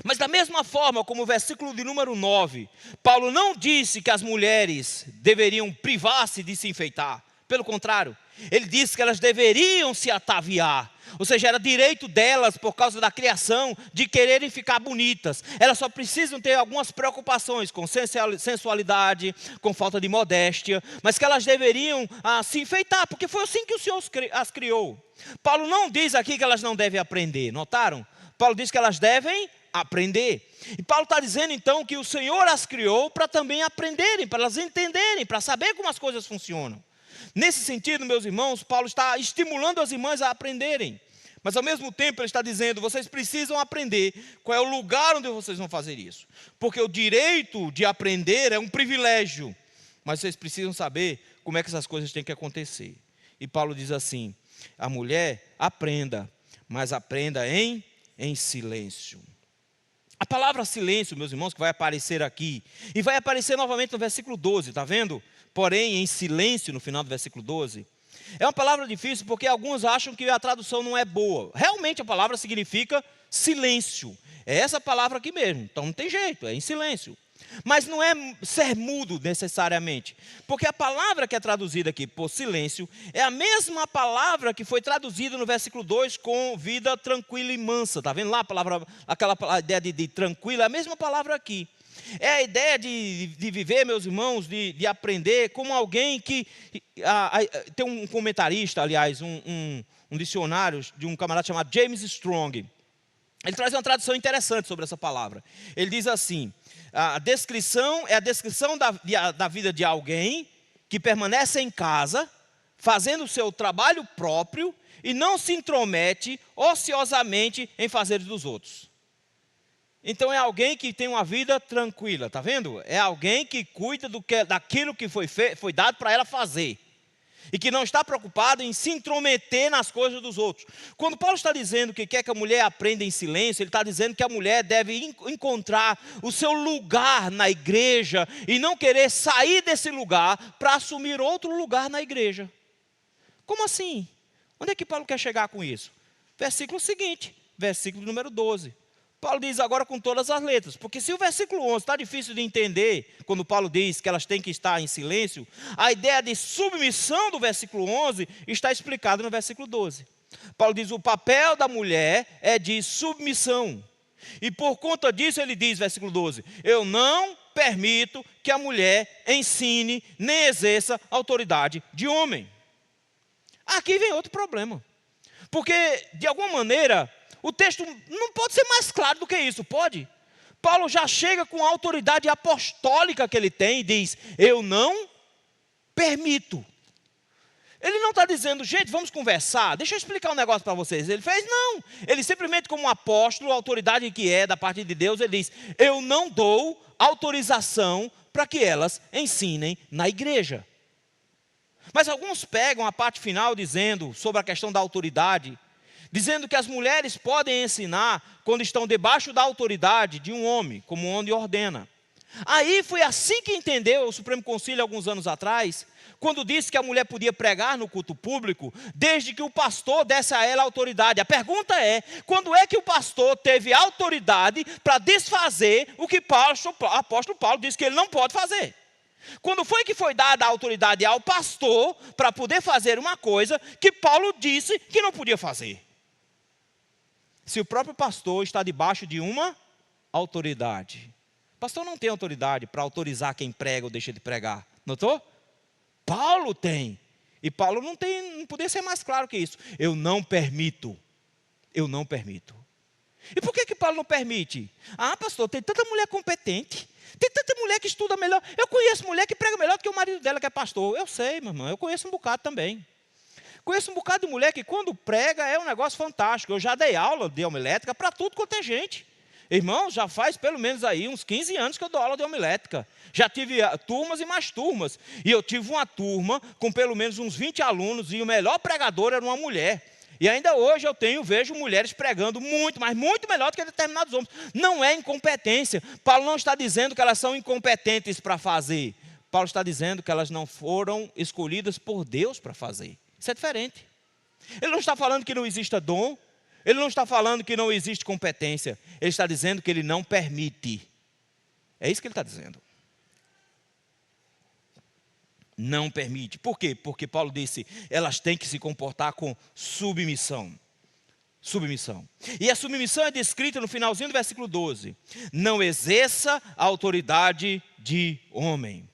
S1: Mas da mesma forma como o versículo de número 9, Paulo não disse que as mulheres deveriam privar-se de se enfeitar. Pelo contrário, Ele diz que elas deveriam se ataviar. Ou seja, era direito delas, por causa da criação, de quererem ficar bonitas. Elas só precisam ter algumas preocupações com sensualidade, com falta de modéstia, mas que elas deveriam se enfeitar, porque foi assim que o Senhor as criou. Paulo não diz aqui que elas não devem aprender, notaram? Paulo diz que elas devem aprender. E Paulo está dizendo então que o Senhor as criou para também aprenderem, para elas entenderem, para saber como as coisas funcionam. Nesse sentido, meus irmãos, Paulo está estimulando as irmãs a aprenderem. Mas ao mesmo tempo ele está dizendo, vocês precisam aprender qual é o lugar onde vocês vão fazer isso. Porque o direito de aprender é um privilégio. Mas vocês precisam saber como é que essas coisas têm que acontecer. E Paulo diz assim, a mulher aprenda, mas aprenda em silêncio. A palavra silêncio, meus irmãos, que vai aparecer aqui, e vai aparecer novamente no versículo 12, está vendo? Porém, em silêncio, no final do versículo 12. É uma palavra difícil porque alguns acham que a tradução não é boa. Realmente a palavra significa silêncio. É essa palavra aqui mesmo. Então não tem jeito, é em silêncio. Mas não é ser mudo necessariamente. Porque a palavra que é traduzida aqui por silêncio é a mesma palavra que foi traduzida no versículo 2 com vida tranquila e mansa. Está vendo lá a palavra, aquela ideia de tranquila? É a mesma palavra aqui. É a ideia de viver, meus irmãos, de aprender como alguém que... tem um comentarista, aliás, um dicionário de um camarada chamado James Strong. Ele traz uma tradução interessante sobre essa palavra. Ele diz assim, a descrição é a descrição da vida de alguém que permanece em casa, fazendo o seu trabalho próprio e não se intromete ociosamente em fazeres dos outros. Então é alguém que tem uma vida tranquila, está vendo? É alguém que cuida daquilo que foi dado para ela fazer. E que não está preocupado em se intrometer nas coisas dos outros. Quando Paulo está dizendo que quer que a mulher aprenda em silêncio, ele está dizendo que a mulher deve encontrar o seu lugar na igreja e não querer sair desse lugar para assumir outro lugar na igreja. Como assim? Onde é que Paulo quer chegar com isso? Versículo seguinte, versículo número 12. Paulo diz agora com todas as letras, porque se o versículo 11 está difícil de entender, quando Paulo diz que elas têm que estar em silêncio, a ideia de submissão do versículo 11 está explicada no versículo 12. Paulo diz, o papel da mulher é de submissão. E por conta disso ele diz, versículo 12, eu não permito que a mulher ensine nem exerça autoridade de homem. Aqui vem outro problema, porque de alguma maneira... o texto não pode ser mais claro do que isso, pode? Paulo já chega com a autoridade apostólica que ele tem e diz, eu não permito. Ele não está dizendo, gente, vamos conversar, deixa eu explicar um negócio para vocês. Ele fez, não. Ele simplesmente como um apóstolo, a autoridade que é da parte de Deus, ele diz, eu não dou autorização para que elas ensinem na igreja. Mas alguns pegam a parte final dizendo, sobre a questão da autoridade, dizendo que as mulheres podem ensinar quando estão debaixo da autoridade de um homem, como o homem ordena. Aí foi assim que entendeu o Supremo Concílio alguns anos atrás, quando disse que a mulher podia pregar no culto público, desde que o pastor desse a ela autoridade. A pergunta é, quando é que o pastor teve autoridade para desfazer o que o apóstolo Paulo disse que ele não pode fazer? Quando foi que foi dada a autoridade ao pastor para poder fazer uma coisa que Paulo disse que não podia fazer? Se o próprio pastor está debaixo de uma autoridade. O pastor não tem autoridade para autorizar quem prega ou deixa de pregar. Notou? Paulo tem. E Paulo não podia ser mais claro que isso. Eu não permito. Eu não permito. E por que Paulo não permite? Ah, pastor, tem tanta mulher competente. Tem tanta mulher que estuda melhor. Eu conheço mulher que prega melhor do que o marido dela que é pastor. Eu sei, meu irmão. Eu conheço um bocado também. Conheço um bocado de mulher que quando prega é um negócio fantástico. Eu já dei aula de homilética para tudo quanto é gente. Irmão, já faz pelo menos aí uns 15 anos que eu dou aula de homilética. Já tive turmas e mais turmas. E eu tive uma turma com pelo menos uns 20 alunos e o melhor pregador era uma mulher. E ainda hoje vejo mulheres pregando muito, mas muito melhor do que determinados homens. Não é incompetência. Paulo não está dizendo que elas são incompetentes para fazer. Paulo está dizendo que elas não foram escolhidas por Deus para fazer. Isso é diferente. Ele não está falando que não exista dom. Ele não está falando que não existe competência. Ele está dizendo que ele não permite. É isso que ele está dizendo. não permite. Por quê? Porque Paulo disse, elas têm que se comportar com submissão. Submissão. E a submissão é descrita no finalzinho do versículo 12. Não exerça a autoridade de homem.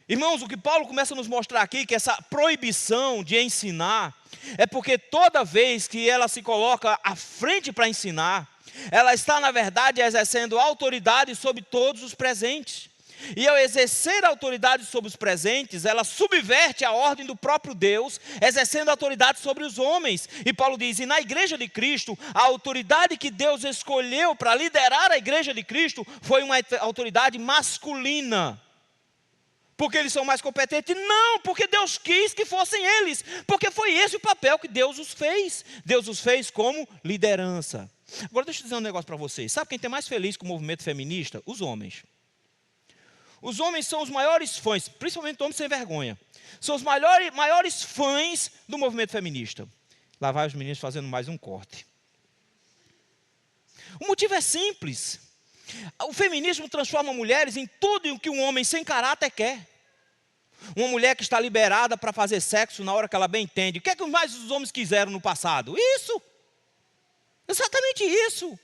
S1: Irmãos, o que Paulo começa a nos mostrar aqui, que essa proibição de ensinar, é porque toda vez que ela se coloca à frente para ensinar, ela está, na verdade, exercendo autoridade sobre todos os presentes. E ao exercer a autoridade sobre os presentes, ela subverte a ordem do próprio Deus, exercendo autoridade sobre os homens. E Paulo diz, e na igreja de Cristo, a autoridade que Deus escolheu para liderar a igreja de Cristo, foi uma autoridade masculina. Porque eles são mais competentes? Não, porque Deus quis que fossem eles. Porque foi esse o papel que Deus os fez. Deus os fez como liderança. Agora deixa eu dizer um negócio para vocês. Sabe quem tem mais feliz com o movimento feminista? Os homens. Os homens são os maiores fãs, principalmente homens sem vergonha. São os maiores fãs do movimento feminista. Lá vai os meninos fazendo mais um corte. O motivo é simples. O feminismo transforma mulheres em tudo o que um homem sem caráter quer. Uma mulher que está liberada para fazer sexo na hora que ela bem entende. O que é que mais os homens quiseram no passado? Isso! Exatamente isso!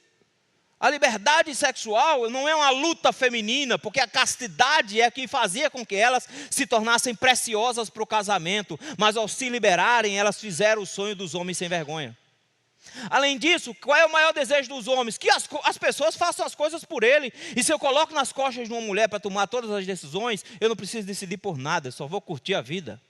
S1: A liberdade sexual não é uma luta feminina, porque a castidade é que fazia com que elas se tornassem preciosas para o casamento, mas ao se liberarem, elas fizeram o sonho dos homens sem vergonha. Além disso, qual é o maior desejo dos homens? Que as pessoas façam as coisas por ele. E se eu coloco nas costas de uma mulher para tomar todas as decisões, eu não preciso decidir por nada, eu só vou curtir a vida.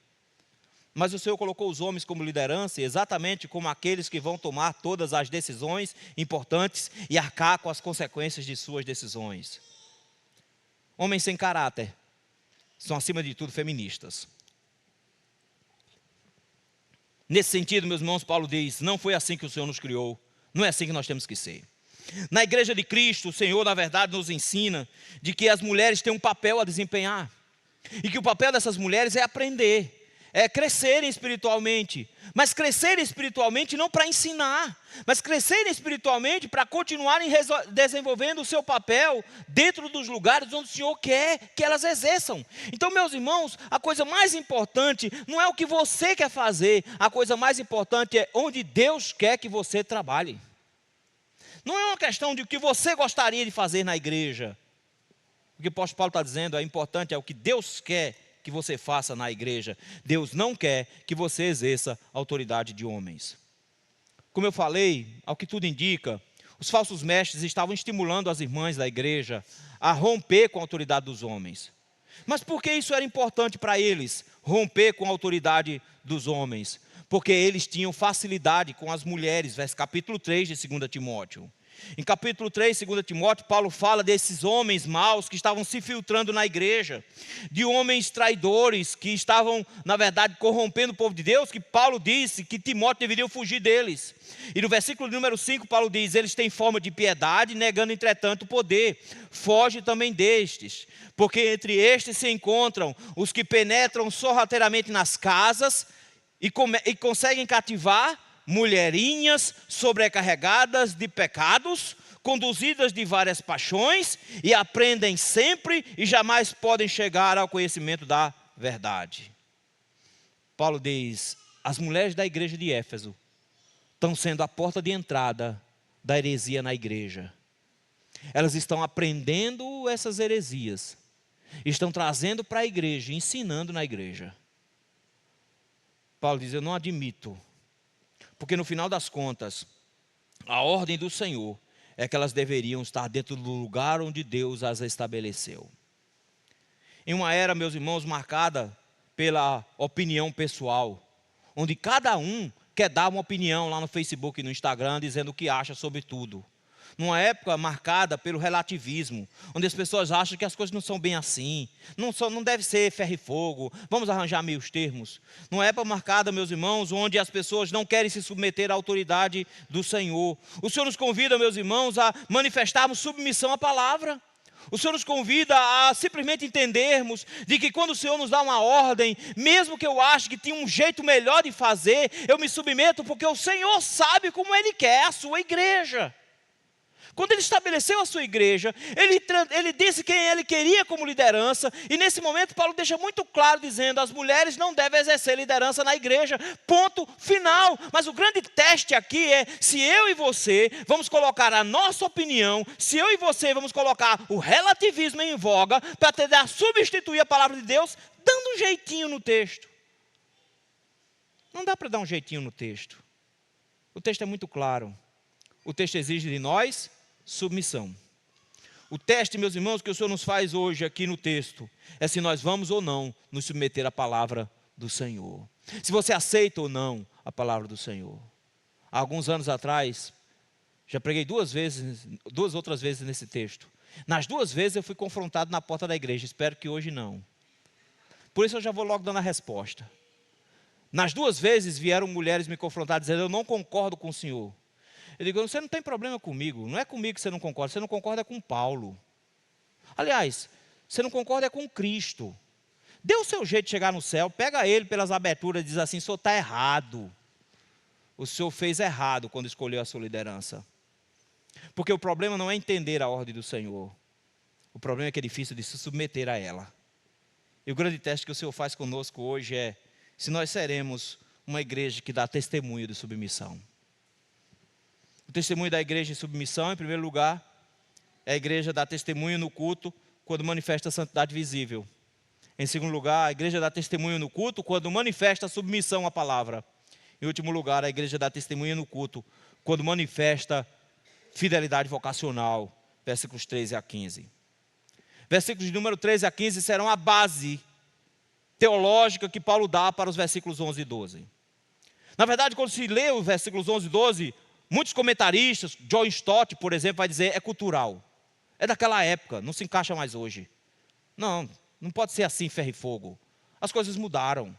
S1: Mas o Senhor colocou os homens como liderança, exatamente como aqueles que vão tomar todas as decisões importantes e arcar com as consequências de suas decisões. Homens sem caráter são, acima de tudo, feministas. Nesse sentido, meus irmãos, Paulo diz, não foi assim que o Senhor nos criou, não é assim que nós temos que ser. Na igreja de Cristo, o Senhor, na verdade, nos ensina de que as mulheres têm um papel a desempenhar. E que o papel dessas mulheres é aprender, é crescerem espiritualmente. Mas crescerem espiritualmente não para ensinar, mas crescerem espiritualmente para continuarem desenvolvendo o seu papel dentro dos lugares onde o Senhor quer que elas exerçam. Então, meus irmãos, a coisa mais importante não é o que você quer fazer, a coisa mais importante é onde Deus quer que você trabalhe. Não é uma questão de o que você gostaria de fazer na igreja. O que o apóstolo Paulo está dizendo é importante, é o que Deus quer que você faça na igreja. Deus não quer que você exerça a autoridade de homens. Como eu falei, ao que tudo indica, os falsos mestres estavam estimulando as irmãs da igreja a romper com a autoridade dos homens. Mas por que isso era importante para eles, romper com a autoridade dos homens? Porque eles tinham facilidade com as mulheres, capítulo 3 de 2 Timóteo. Em capítulo 3, 2 Timóteo, Paulo fala desses homens maus que estavam se filtrando na igreja, de homens traidores que estavam, na verdade, corrompendo o povo de Deus, que Paulo disse que Timóteo deveria fugir deles. E no versículo número 5, Paulo diz, eles têm forma de piedade, negando, entretanto, o poder. Foge também destes, porque entre estes se encontram os que penetram sorrateiramente nas casas e conseguem cativar mulherinhas sobrecarregadas de pecados, conduzidas de várias paixões, e aprendem sempre e jamais podem chegar ao conhecimento da verdade. Paulo diz, as mulheres da igreja de Éfeso estão sendo a porta de entrada da heresia na igreja. Elas estão aprendendo essas heresias, estão trazendo para a igreja, ensinando na igreja. Paulo diz, eu não admito. Porque no final das contas, a ordem do Senhor é que elas deveriam estar dentro do lugar onde Deus as estabeleceu. Em uma era, meus irmãos, marcada pela opinião pessoal, onde cada um quer dar uma opinião lá no Facebook e no Instagram, dizendo o que acha sobre tudo. Numa época marcada pelo relativismo, onde as pessoas acham que as coisas não são bem assim, não deve ser ferro e fogo, vamos arranjar meios termos. Numa época marcada, meus irmãos, onde as pessoas não querem se submeter à autoridade do Senhor. O Senhor nos convida, meus irmãos, a manifestarmos submissão à palavra. O Senhor nos convida a simplesmente entendermos de que quando o Senhor nos dá uma ordem, mesmo que eu ache que tinha um jeito melhor de fazer, eu me submeto porque o Senhor sabe como Ele quer a sua igreja. Quando ele estabeleceu a sua igreja, ele disse quem ele queria como liderança, e nesse momento Paulo deixa muito claro dizendo, as mulheres não devem exercer liderança na igreja, ponto final. Mas o grande teste aqui é se eu e você vamos colocar a nossa opinião, se eu e você vamos colocar o relativismo em voga, para tentar substituir a palavra de Deus, dando um jeitinho no texto. Não dá para dar um jeitinho no texto. O texto é muito claro. O texto exige de nós submissão. O teste, meus irmãos, que o Senhor nos faz hoje aqui no texto, é se nós vamos ou não nos submeter à palavra do Senhor. Se você aceita ou não a palavra do Senhor. Há alguns anos atrás, já preguei duas outras vezes nesse texto. Nas duas vezes eu fui confrontado na porta da igreja, espero que hoje não. Por isso eu já vou logo dando a resposta. Nas duas vezes vieram mulheres me confrontar dizendo, eu não concordo com o senhor. Eu digo, você não tem problema comigo, não é comigo que você não concorda com Paulo. Aliás, você não concorda com Cristo. Dê o seu jeito de chegar no céu, pega ele pelas aberturas e diz assim, o senhor está errado. O senhor fez errado quando escolheu a sua liderança. Porque o problema não é entender a ordem do Senhor. O problema é que é difícil de se submeter a ela. E o grande teste que o Senhor faz conosco hoje é se nós seremos uma igreja que dá testemunho de submissão. O testemunho da igreja em submissão, em primeiro lugar, é a igreja dá testemunho no culto quando manifesta a santidade visível. Em segundo lugar, a igreja dá testemunho no culto quando manifesta a submissão à palavra. Em último lugar, a igreja dá testemunho no culto quando manifesta fidelidade vocacional. Versículos 13 a 15. Versículos de número 13 a 15 serão a base teológica que Paulo dá para os versículos 11 e 12. Na verdade, quando se lê os versículos 11 e 12, muitos comentaristas, John Stott, por exemplo, vai dizer, é cultural. É daquela época, não se encaixa mais hoje. Não pode ser assim, ferro e fogo. As coisas mudaram.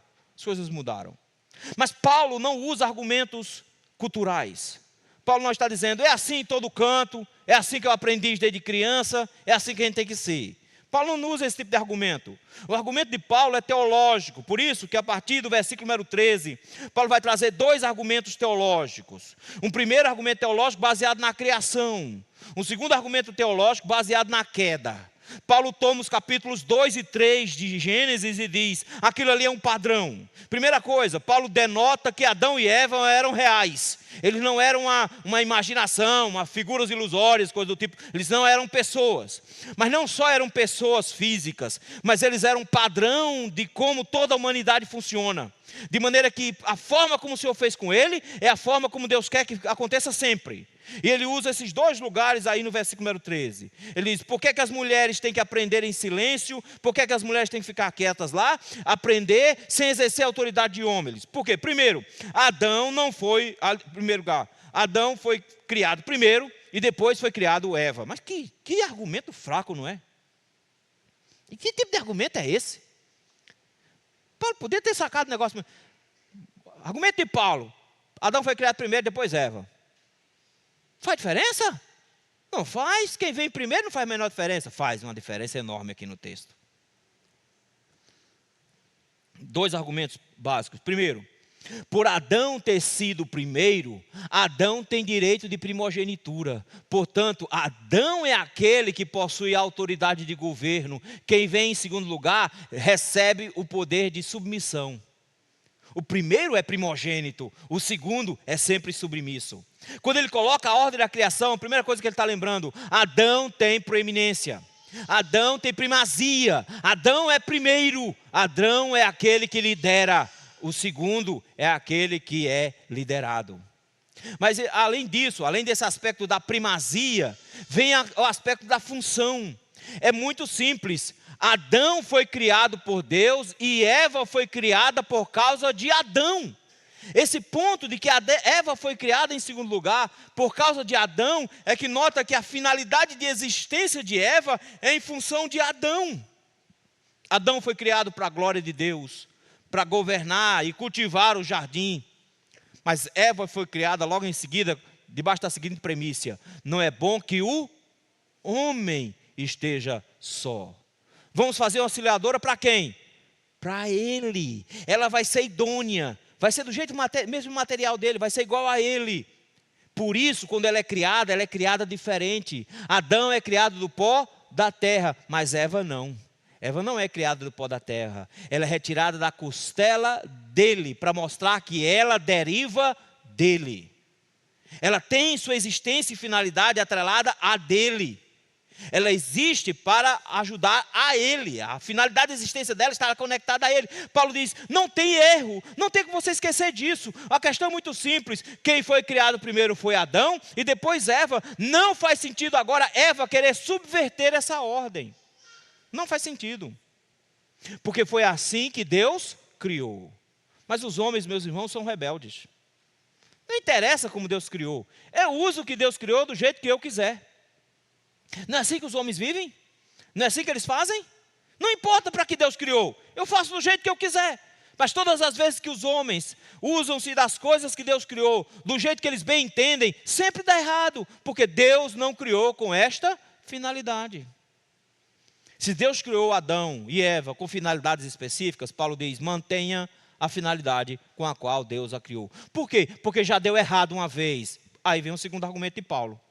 S1: Mas Paulo não usa argumentos culturais. Paulo não está dizendo, é assim em todo canto, é assim que eu aprendi desde criança, é assim que a gente tem que ser. Paulo não usa esse tipo de argumento. O argumento de Paulo é teológico, por isso que a partir do versículo número 13, Paulo vai trazer dois argumentos teológicos. Um primeiro argumento teológico baseado na criação. Um segundo argumento teológico baseado na queda. Paulo toma os capítulos 2 e 3 de Gênesis e diz, aquilo ali é um padrão. Primeira coisa, Paulo denota que Adão e Eva eram reais. Eles não eram uma imaginação, figuras ilusórias, coisa do tipo. Eles não eram pessoas. Mas não só eram pessoas físicas, mas eles eram um padrão de como toda a humanidade funciona. De maneira que a forma como o Senhor fez com ele é a forma como Deus quer que aconteça sempre. E ele usa esses dois lugares aí no versículo número 13. Ele diz, por que as mulheres têm que aprender em silêncio? Por que as mulheres têm que ficar quietas lá? Aprender sem exercer a autoridade de homens. Por quê? Primeiro, Adão foi criado primeiro e depois foi criado Eva. Mas que argumento fraco, não é? E que tipo de argumento é esse? Paulo podia ter sacado o negócio. Argumento de Paulo, Adão foi criado primeiro, depois Eva. Faz diferença? Não faz. Quem vem primeiro não faz a menor diferença. Faz uma diferença enorme aqui no texto. Dois argumentos básicos. Primeiro, por Adão ter sido o primeiro, Adão tem direito de primogenitura. Portanto, Adão é aquele que possui a autoridade de governo. Quem vem em segundo lugar recebe o poder de submissão. O primeiro é primogênito, o segundo é sempre submisso. Quando ele coloca a ordem da criação, a primeira coisa que ele está lembrando, Adão tem proeminência, Adão tem primazia, Adão é primeiro, Adão é aquele que lidera, o segundo é aquele que é liderado. Mas além disso, além desse aspecto da primazia, vem o aspecto da função. É muito simples. Adão foi criado por Deus e Eva foi criada por causa de Adão. Esse ponto de que Eva foi criada em segundo lugar por causa de Adão é que nota que a finalidade de existência de Eva é em função de Adão. Adão foi criado para a glória de Deus, para governar e cultivar o jardim. Mas Eva foi criada logo em seguida, debaixo da seguinte premissa: não é bom que o homem esteja só. Vamos fazer uma auxiliadora para quem? Para ele. Ela vai ser idônea, vai ser do jeito mesmo material dele, vai ser igual a ele. Por isso, quando ela é criada diferente. Adão é criado do pó da terra, mas Eva não. Eva não é criada do pó da terra. Ela é retirada da costela dele, para mostrar que ela deriva dele. Ela tem sua existência e finalidade atrelada a dele. Ela existe para ajudar a ele. A finalidade da existência dela está conectada a ele. Paulo diz, não tem erro, não tem como você esquecer disso. A questão é muito simples. Quem foi criado primeiro foi Adão e depois Eva. Não faz sentido agora Eva querer subverter essa ordem. Não faz sentido. Porque foi assim que Deus criou. Mas os homens, meus irmãos, são rebeldes. Não interessa como Deus criou. Eu uso o que Deus criou do jeito que eu quiser. Não é assim que os homens vivem? Não é assim que eles fazem? Não importa para que Deus criou. Eu faço do jeito que eu quiser. Mas todas as vezes que os homens usam-se das coisas que Deus criou, do jeito que eles bem entendem, sempre dá errado. Porque Deus não criou com esta finalidade. Se Deus criou Adão e Eva com finalidades específicas, Paulo diz, mantenha a finalidade com a qual Deus a criou. Por quê? Porque já deu errado uma vez. Aí vem o segundo argumento de Paulo.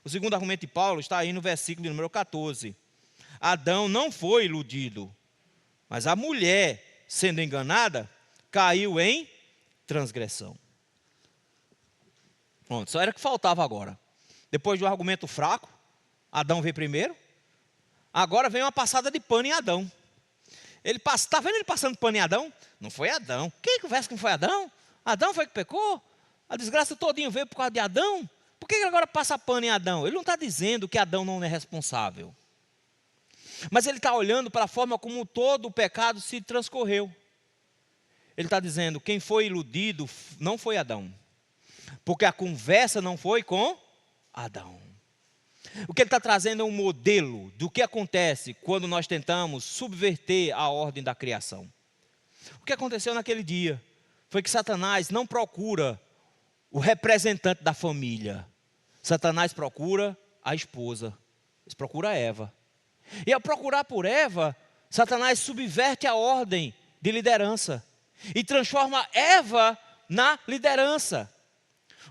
S1: O segundo argumento de Paulo está aí no versículo número 14. Adão não foi iludido, mas a mulher, sendo enganada, caiu em transgressão. Pronto, só era o que faltava agora. Depois do argumento fraco, Adão veio primeiro. Agora vem uma passada de pano em Adão. Está vendo ele passando pano em Adão? Não foi Adão. Quem conversa que não foi Adão? Adão foi que pecou? A desgraça todinha veio por causa de Adão? Por que ele agora passa pano em Adão? Ele não está dizendo que Adão não é responsável. Mas ele está olhando para a forma como todo o pecado se transcorreu. Ele está dizendo, quem foi iludido não foi Adão. Porque a conversa não foi com Adão. O que ele está trazendo é um modelo do que acontece quando nós tentamos subverter a ordem da criação. O que aconteceu naquele dia foi que Satanás não procura o representante da família. Satanás procura a esposa. Ele procura Eva. E ao procurar por Eva, Satanás subverte a ordem de liderança. E transforma Eva na liderança.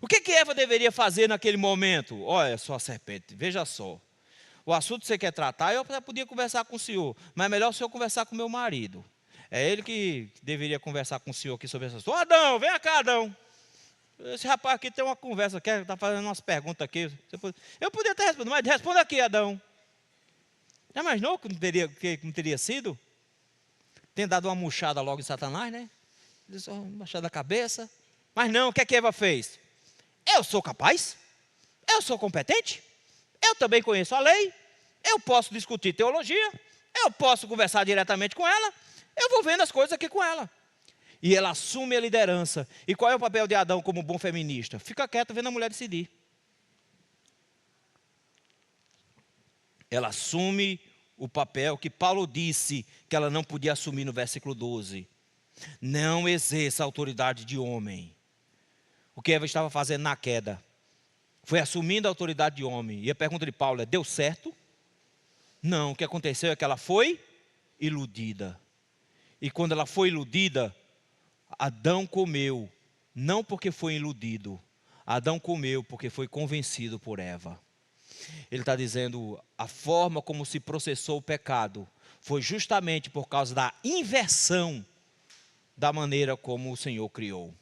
S1: O que Eva deveria fazer naquele momento? Olha só, serpente, veja só. O assunto que você quer tratar, eu até podia conversar com o senhor. Mas é melhor o senhor conversar com o meu marido. É ele que deveria conversar com o senhor aqui sobre essa situação. Adão, vem cá, Adão. Esse rapaz aqui tem uma conversa, está fazendo umas perguntas aqui. Eu poderia ter respondido, mas responda aqui, Adão. Já imaginou que não teria sido? Tem dado uma murchada logo em Satanás, né? Uma murchada da cabeça. Mas não, o que Eva fez? Eu sou capaz, eu sou competente, eu também conheço a lei, eu posso discutir teologia, eu posso conversar diretamente com ela, eu vou vendo as coisas aqui com ela. E ela assume a liderança. E qual é o papel de Adão como bom feminista? Fica quieto vendo a mulher decidir. Ela assume o papel que Paulo disse que ela não podia assumir no versículo 12. Não exerça a autoridade de homem. O que Eva estava fazendo na queda foi assumindo a autoridade de homem. E a pergunta de Paulo é, deu certo? Não, o que aconteceu é que ela foi iludida. E quando ela foi iludida, Adão comeu, não porque foi iludido. Adão comeu porque foi convencido por Eva. Ele está dizendo, a forma como se processou o pecado foi justamente por causa da inversão da maneira como o Senhor criou.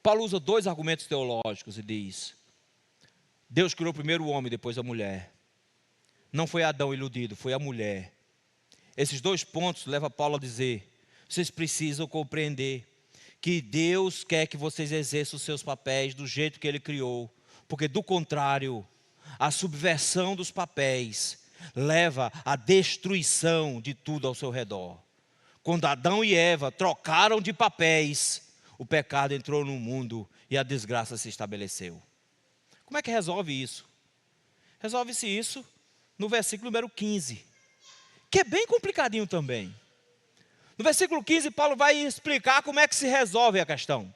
S1: Paulo usa dois argumentos teológicos e diz, Deus criou primeiro o homem, depois a mulher. Não foi Adão iludido, foi a mulher. Esses dois pontos levam Paulo a dizer, vocês precisam compreender que Deus quer que vocês exerçam os seus papéis do jeito que Ele criou. Porque do contrário, a subversão dos papéis leva à destruição de tudo ao seu redor. Quando Adão e Eva trocaram de papéis, o pecado entrou no mundo e a desgraça se estabeleceu. Como é que resolve isso? Resolve-se isso no versículo número 15, que é bem complicadinho também. No versículo 15, Paulo vai explicar como é que se resolve a questão.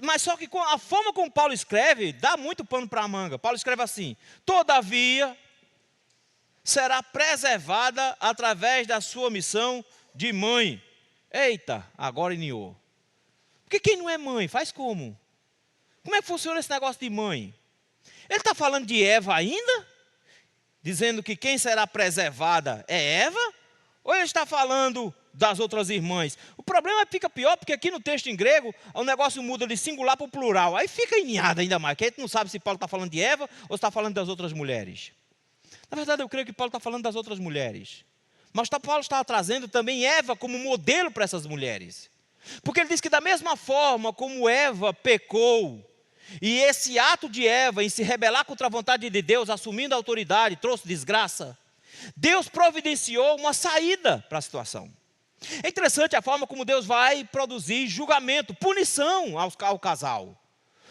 S1: Mas só que a forma como Paulo escreve, dá muito pano para a manga. Paulo escreve assim, todavia, será preservada através da sua missão de mãe. Eita, agora iniou. Porque quem não é mãe, faz como? Como é que funciona esse negócio de mãe? Ele está falando de Eva ainda? Dizendo que quem será preservada é Eva? Ou ele está falando das outras irmãs? O problema fica pior, porque aqui no texto em grego, o negócio muda de singular para o plural. Aí fica enhado ainda mais, que a gente não sabe se Paulo está falando de Eva ou está falando das outras mulheres. Na verdade, eu creio que Paulo está falando das outras mulheres. Mas Paulo está trazendo também Eva como modelo para essas mulheres. Porque ele diz que da mesma forma como Eva pecou, e esse ato de Eva em se rebelar contra a vontade de Deus, assumindo a autoridade, trouxe desgraça, Deus providenciou uma saída para a situação. É interessante a forma como Deus vai produzir julgamento, punição ao casal.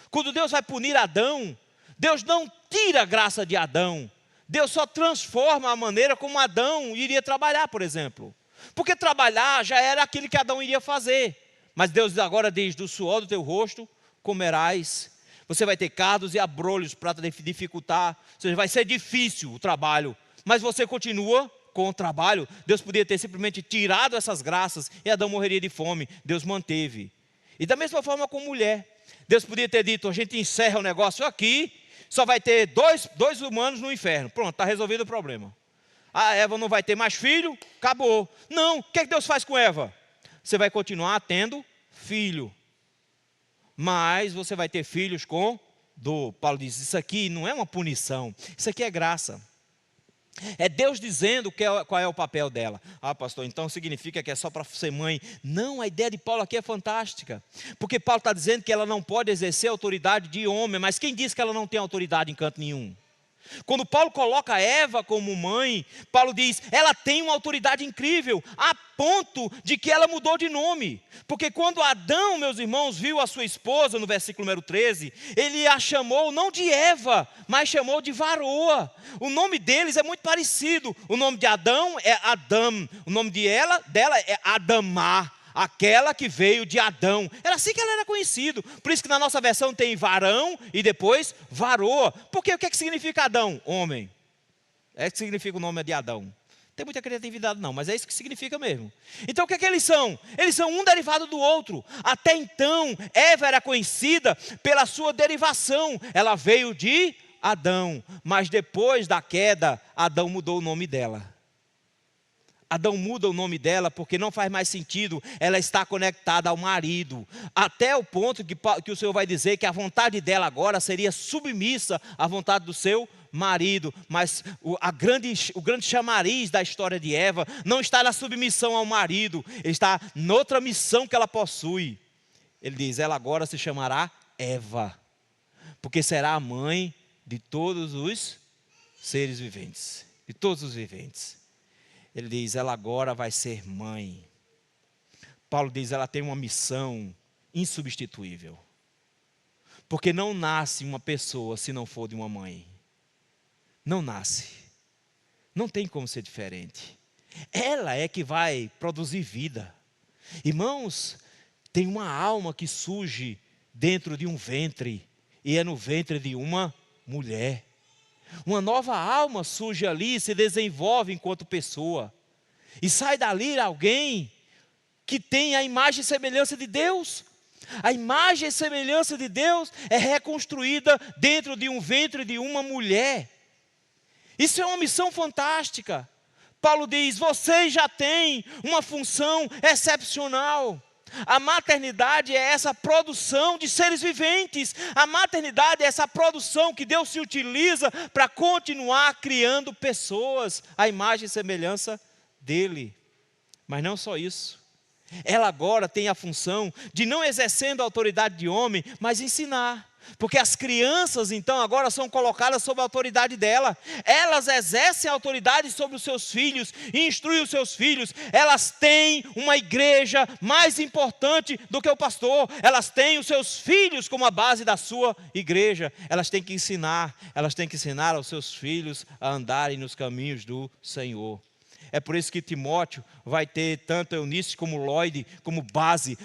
S1: Quando Deus vai punir Adão, Deus não tira a graça de Adão, Deus só transforma a maneira como Adão iria trabalhar, por exemplo. Porque trabalhar já era aquilo que Adão iria fazer. Mas Deus agora diz, do suor do teu rosto comerás. Você vai ter cardos e abrolhos para dificultar. Ou seja, vai ser difícil o trabalho. Mas você continua com o trabalho. Deus podia ter simplesmente tirado essas graças e Adão morreria de fome. Deus manteve. E da mesma forma com mulher. Deus podia ter dito, a gente encerra o negócio aqui, só vai ter dois humanos no inferno. Pronto, está resolvido o problema. A Eva não vai ter mais filho, acabou. Não, o que é que Deus faz com Eva? Você vai continuar tendo filho. Mas você vai ter filhos com dor. Paulo diz, isso aqui não é uma punição, isso aqui é graça. É Deus dizendo qual é o papel dela. Ah, pastor, então significa que é só para ser mãe. Não, a ideia de Paulo aqui é fantástica. Porque Paulo está dizendo que ela não pode exercer autoridade de homem. Mas quem disse que ela não tem autoridade em canto nenhum? Quando Paulo coloca Eva como mãe, Paulo diz, ela tem uma autoridade incrível, a ponto de que ela mudou de nome. Porque quando Adão, meus irmãos, viu a sua esposa, no versículo número 13, ele a chamou não de Eva, mas chamou de Varoa. O nome deles é muito parecido. O nome de Adão é Adão, o nome dela é Adamá. Aquela que veio de Adão. Era assim que ela era conhecida. Por isso que na nossa versão tem varão e depois varoa. Porque o que é que significa Adão? Homem. É isso que significa o nome de Adão. Não tem muita criatividade não, mas é isso que significa mesmo. Então o que é que eles são? Eles são um derivado do outro. Até então, Eva era conhecida pela sua derivação. Ela veio de Adão. Mas depois da queda, Adão mudou o nome dela. Adão muda o nome dela porque não faz mais sentido ela estar conectada ao marido. Até o ponto que o Senhor vai dizer que a vontade dela agora seria submissa à vontade do seu marido. Mas o grande chamariz da história de Eva não está na submissão ao marido. Ele está noutra missão que ela possui. Ele diz, ela agora se chamará Eva. Porque será a mãe de todos os seres viventes. De todos os viventes. Ele diz, ela agora vai ser mãe. Paulo diz, ela tem uma missão insubstituível. Porque não nasce uma pessoa se não for de uma mãe. Não nasce. Não tem como ser diferente. Ela é que vai produzir vida. Irmãos, tem uma alma que surge dentro de um ventre. E é no ventre de uma mulher. Uma nova alma surge ali, se desenvolve enquanto pessoa. E sai dali alguém que tem a imagem e semelhança de Deus. A imagem e semelhança de Deus é reconstruída dentro de um ventre de uma mulher. Isso é uma missão fantástica. Paulo diz, vocês já têm uma função excepcional. A maternidade é essa produção de seres viventes. A maternidade é essa produção que Deus se utiliza para continuar criando pessoas à imagem e semelhança dele. Mas não só isso. Ela agora tem a função de não exercendo a autoridade de homem, mas ensinar. Porque as crianças então agora são colocadas sob a autoridade dela. Elas exercem a autoridade sobre os seus filhos e instruem os seus filhos. Elas têm uma igreja mais importante do que o pastor. Elas têm os seus filhos como a base da sua igreja. Elas têm que ensinar aos seus filhos a andarem nos caminhos do Senhor. É por isso que Timóteo vai ter tanto Eunice como Lloyd como base.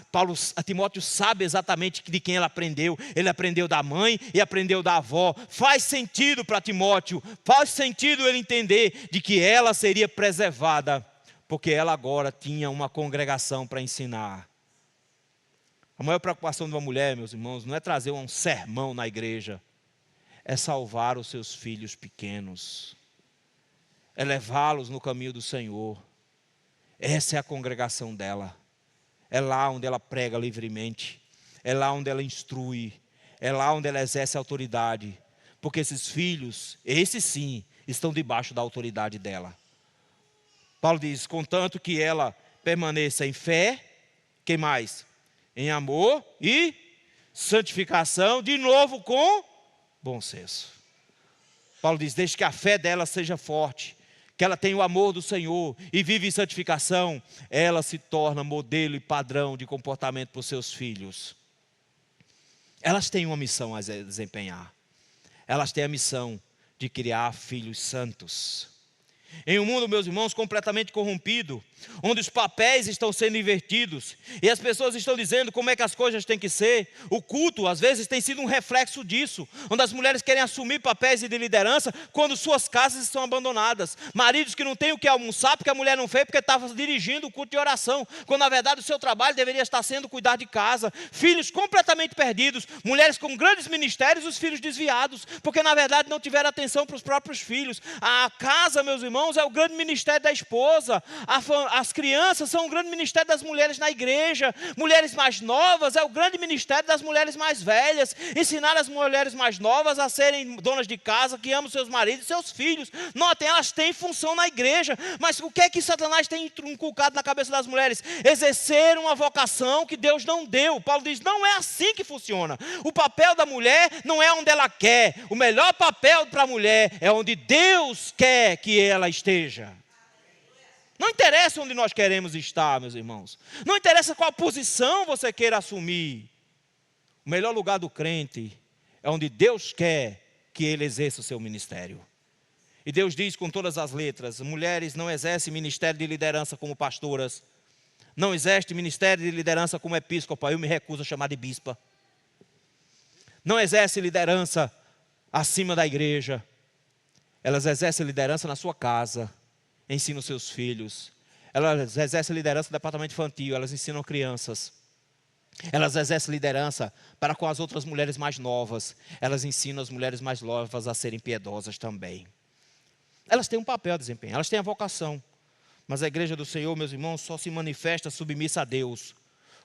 S1: Timóteo sabe exatamente de quem ele aprendeu. Ele aprendeu da mãe e aprendeu da avó. Faz sentido para Timóteo, faz sentido ele entender de que ela seria preservada, porque ela agora tinha uma congregação para ensinar. A maior preocupação de uma mulher, meus irmãos, não é trazer um sermão na igreja, é salvar os seus filhos pequenos, é levá-los no caminho do Senhor. Essa é a congregação dela. É lá onde ela prega livremente, é lá onde ela instrui, é lá onde ela exerce autoridade, porque esses filhos, esses sim, estão debaixo da autoridade dela. Paulo diz, contanto que ela permaneça em fé, que mais? Em amor e santificação, de novo com bom senso. Paulo diz, desde que a fé dela seja forte, que ela tenha o amor do Senhor e vive em santificação, ela se torna modelo e padrão de comportamento para os seus filhos. Elas têm uma missão a desempenhar. Elas têm a missão de criar filhos santos. Em um mundo, meus irmãos, completamente corrompido, onde os papéis estão sendo invertidos, e as pessoas estão dizendo como é que as coisas têm que ser, o culto, às vezes, tem sido um reflexo disso, onde as mulheres querem assumir papéis de liderança, quando suas casas estão abandonadas, maridos que não têm o que almoçar, porque a mulher não fez, porque estava dirigindo o culto de oração, quando na verdade o seu trabalho deveria estar sendo cuidar de casa, filhos completamente perdidos, mulheres com grandes ministérios, os filhos desviados, porque na verdade não tiveram atenção para os próprios filhos. A casa, meus irmãos, é o grande ministério da esposa, as crianças são o grande ministério das mulheres na igreja, mulheres mais novas é o grande ministério das mulheres mais velhas, ensinar as mulheres mais novas a serem donas de casa, que amam seus maridos e seus filhos. Notem, elas têm função na igreja, mas o que é que Satanás tem inculcado na cabeça das mulheres? Exercer uma vocação que Deus não deu. Paulo diz, não é assim que funciona. O papel da mulher não é onde ela quer, o melhor papel para a mulher é onde Deus quer que ela esteja. Não interessa onde nós queremos estar, meus irmãos. Não interessa qual posição você queira assumir. O melhor lugar do crente é onde Deus quer que ele exerça o seu ministério. E Deus diz com todas as letras, mulheres não exercem ministério de liderança como pastoras, não exerce ministério de liderança como episcopa, eu me recuso a chamar de bispa. Não exerce liderança acima da igreja, elas exercem liderança na sua casa, ensinam seus filhos, elas exercem liderança no departamento infantil, elas ensinam crianças, elas exercem liderança para com as outras mulheres mais novas, elas ensinam as mulheres mais novas a serem piedosas também. Elas têm um papel a desempenhar, elas têm a vocação, mas a igreja do Senhor, meus irmãos, só se manifesta submissa a Deus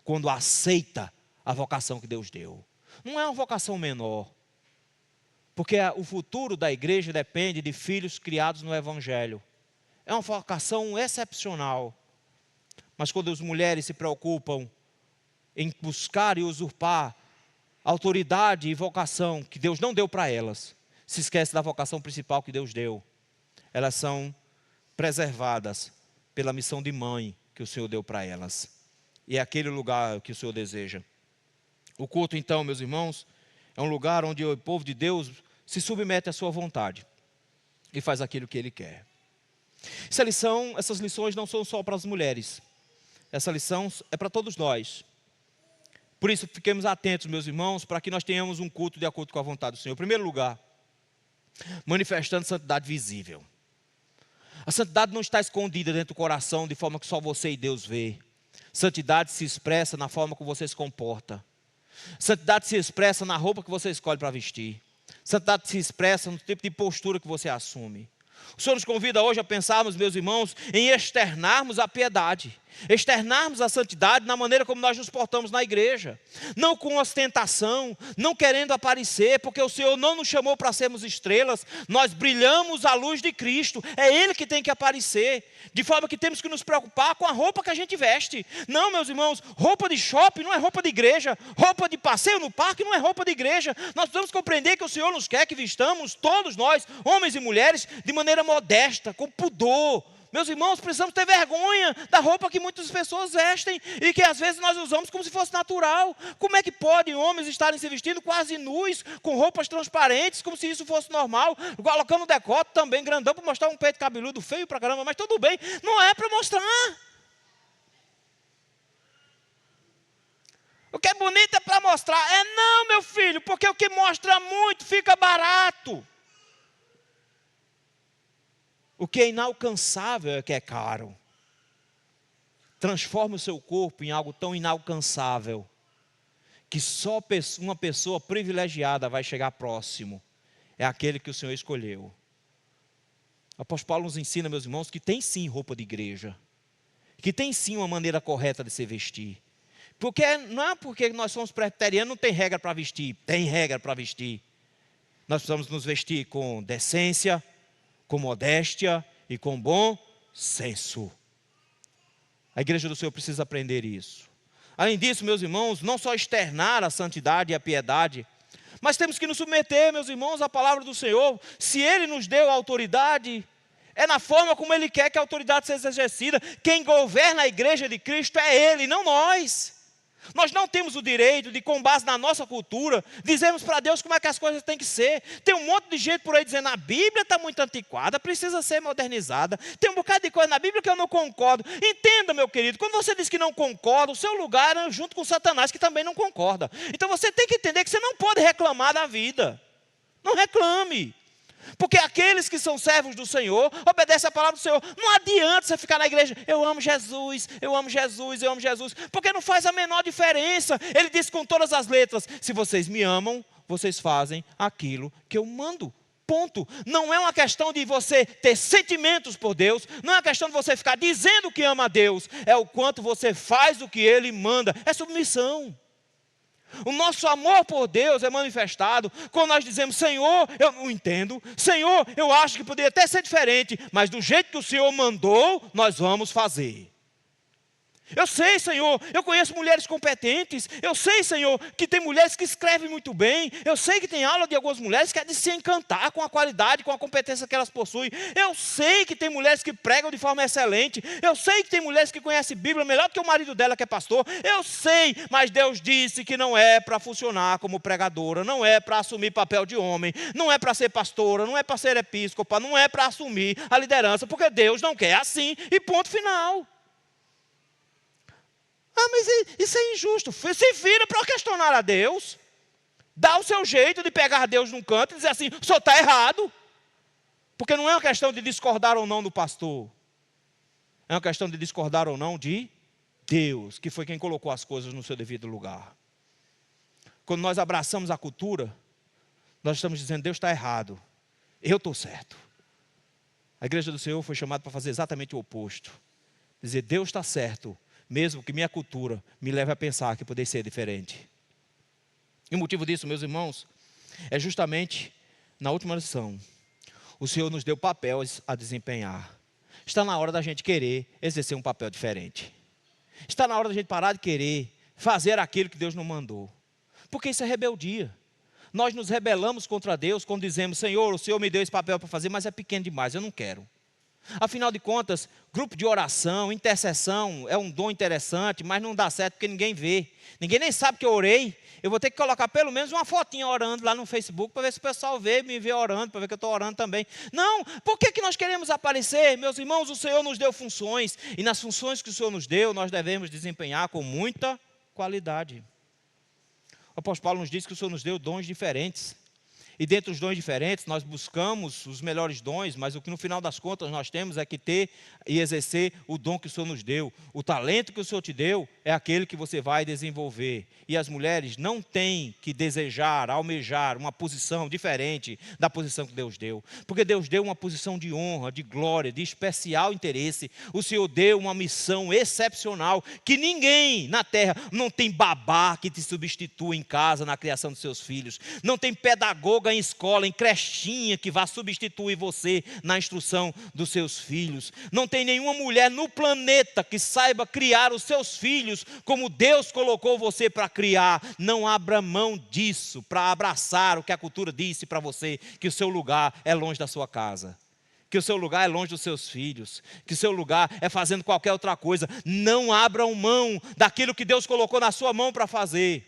S1: quando aceita a vocação que Deus deu. Não é uma vocação menor, porque o futuro da igreja depende de filhos criados no Evangelho. É uma vocação excepcional. Mas quando as mulheres se preocupam em buscar e usurpar autoridade e vocação que Deus não deu para elas, se esquece da vocação principal que Deus deu. Elas são preservadas pela missão de mãe que o Senhor deu para elas. E é aquele lugar que o Senhor deseja. O culto, então, meus irmãos, é um lugar onde o povo de Deus se submete à sua vontade e faz aquilo que Ele quer. Essas lições não são só para as mulheres. Essa lição é para todos nós. Por isso, fiquemos atentos, meus irmãos, para que nós tenhamos um culto de acordo com a vontade do Senhor. Em primeiro lugar, manifestando santidade visível. A santidade não está escondida dentro do coração de forma que só você e Deus vê. Santidade se expressa na forma como você se comporta. Santidade se expressa na roupa que você escolhe para vestir. Santidade se expressa no tipo de postura que você assume. O Senhor nos convida hoje a pensarmos, meus irmãos, em externarmos a piedade, externarmos a santidade na maneira como nós nos portamos na igreja, não com ostentação, não querendo aparecer, porque o Senhor não nos chamou para sermos estrelas, nós brilhamos a luz de Cristo, é Ele que tem que aparecer, de forma que temos que nos preocupar com a roupa que a gente veste. Não, meus irmãos, roupa de shopping não é roupa de igreja, roupa de passeio no parque não é roupa de igreja. Nós precisamos compreender que o Senhor nos quer que vistamos, todos nós, homens e mulheres, de maneira modesta, com pudor. Meus irmãos, precisamos ter vergonha da roupa que muitas pessoas vestem e que às vezes nós usamos como se fosse natural. Como é que podem homens estarem se vestindo quase nus, com roupas transparentes, como se isso fosse normal, colocando decote também grandão para mostrar um peito cabeludo feio pra caramba, mas tudo bem, não é para mostrar. O que é bonito é para mostrar. É não, meu filho, porque o que mostra muito fica barato. O que é inalcançável é que é caro. Transforma o seu corpo em algo tão inalcançável que só uma pessoa privilegiada vai chegar próximo, é aquele que o Senhor escolheu. O apóstolo Paulo nos ensina, meus irmãos, que tem sim roupa de igreja, que tem sim uma maneira correta de se vestir. Porque não é porque nós somos presbiterianos, não tem regra para vestir, tem regra para vestir. Nós precisamos nos vestir com decência, com modéstia e com bom senso. A igreja do Senhor precisa aprender isso. Além disso, meus irmãos, não só externar a santidade e a piedade, mas temos que nos submeter, meus irmãos, à palavra do Senhor. Se Ele nos deu a autoridade, é na forma como Ele quer que a autoridade seja exercida. Quem governa a igreja de Cristo é Ele, não nós. Nós não temos o direito de, com base na nossa cultura, dizermos para Deus como é que as coisas têm que ser. Tem um monte de gente por aí dizendo, a Bíblia está muito antiquada, precisa ser modernizada. Tem um bocado de coisa na Bíblia que eu não concordo. Entenda, meu querido, quando você diz que não concorda, o seu lugar é junto com Satanás, que também não concorda. Então você tem que entender que você não pode reclamar da vida. Não reclame. Porque aqueles que são servos do Senhor, obedecem a palavra do Senhor. Não adianta você ficar na igreja, eu amo Jesus, eu amo Jesus, eu amo Jesus. Porque não faz a menor diferença. Ele diz com todas as letras, se vocês me amam, vocês fazem aquilo que eu mando. Ponto. Não é uma questão de você ter sentimentos por Deus, não é uma questão de você ficar dizendo que ama a Deus, é o quanto você faz o que Ele manda, é submissão. O nosso amor por Deus é manifestado quando nós dizemos, Senhor, eu não entendo, Senhor, eu acho que poderia até ser diferente, mas do jeito que o Senhor mandou, nós vamos fazer. Eu sei, Senhor, eu conheço mulheres competentes, eu sei, Senhor, que tem mulheres que escrevem muito bem, eu sei que tem aula de algumas mulheres que é de se encantar com a qualidade, com a competência que elas possuem, eu sei que tem mulheres que pregam de forma excelente, eu sei que tem mulheres que conhecem Bíblia melhor do que o marido dela que é pastor, eu sei, mas Deus disse que não é para funcionar como pregadora, não é para assumir papel de homem, não é para ser pastora, não é para ser episcopa, não é para assumir a liderança, porque Deus não quer assim, e ponto final. Ah, mas isso é injusto. Se vira para questionar a Deus. Dá o seu jeito de pegar Deus num canto e dizer assim, o senhor está errado. Porque não é uma questão de discordar ou não do pastor. É uma questão de discordar ou não de Deus, que foi quem colocou as coisas no seu devido lugar. Quando nós abraçamos a cultura, nós estamos dizendo, Deus está errado. Eu estou certo. A igreja do Senhor foi chamada para fazer exatamente o oposto. Dizer, Deus está certo. Mesmo que minha cultura me leve a pensar que poderia ser diferente. E o motivo disso, meus irmãos, é justamente na última lição. O Senhor nos deu papéis a desempenhar. Está na hora da gente querer exercer um papel diferente. Está na hora da gente parar de querer fazer aquilo que Deus não mandou. Porque isso é rebeldia. Nós nos rebelamos contra Deus quando dizemos, Senhor, o Senhor me deu esse papel para fazer, mas é pequeno demais, eu não quero. Afinal de contas, grupo de oração, intercessão é um dom interessante, mas não dá certo porque ninguém vê. Ninguém nem sabe que eu orei. Eu vou ter que colocar pelo menos uma fotinha orando lá no Facebook para ver se o pessoal me vê orando, para ver que eu estou orando também. Não, por que nós queremos aparecer? Meus irmãos, o Senhor nos deu funções, e nas funções que o Senhor nos deu, nós devemos desempenhar com muita qualidade. O apóstolo Paulo nos diz que o Senhor nos deu dons diferentes. E dentre os dons diferentes, nós buscamos os melhores dons, mas o que no final das contas nós temos é que ter e exercer o dom que o Senhor nos deu. O talento que o Senhor te deu é aquele que você vai desenvolver. E as mulheres não têm que desejar, almejar uma posição diferente da posição que Deus deu. Porque Deus deu uma posição de honra, de glória, de especial interesse. O Senhor deu uma missão excepcional que ninguém na terra, não tem babá que te substitua em casa na criação dos seus filhos. Não tem pedagoga em escola, em crechinha, que vá substituir você na instrução dos seus filhos. Não tem nenhuma mulher no planeta que saiba criar os seus filhos como Deus colocou você para criar. Não abra mão disso para abraçar o que a cultura disse para você, que o seu lugar é longe da sua casa, que o seu lugar é longe dos seus filhos, que o seu lugar é fazendo qualquer outra coisa. Não abram mão daquilo que Deus colocou na sua mão para fazer.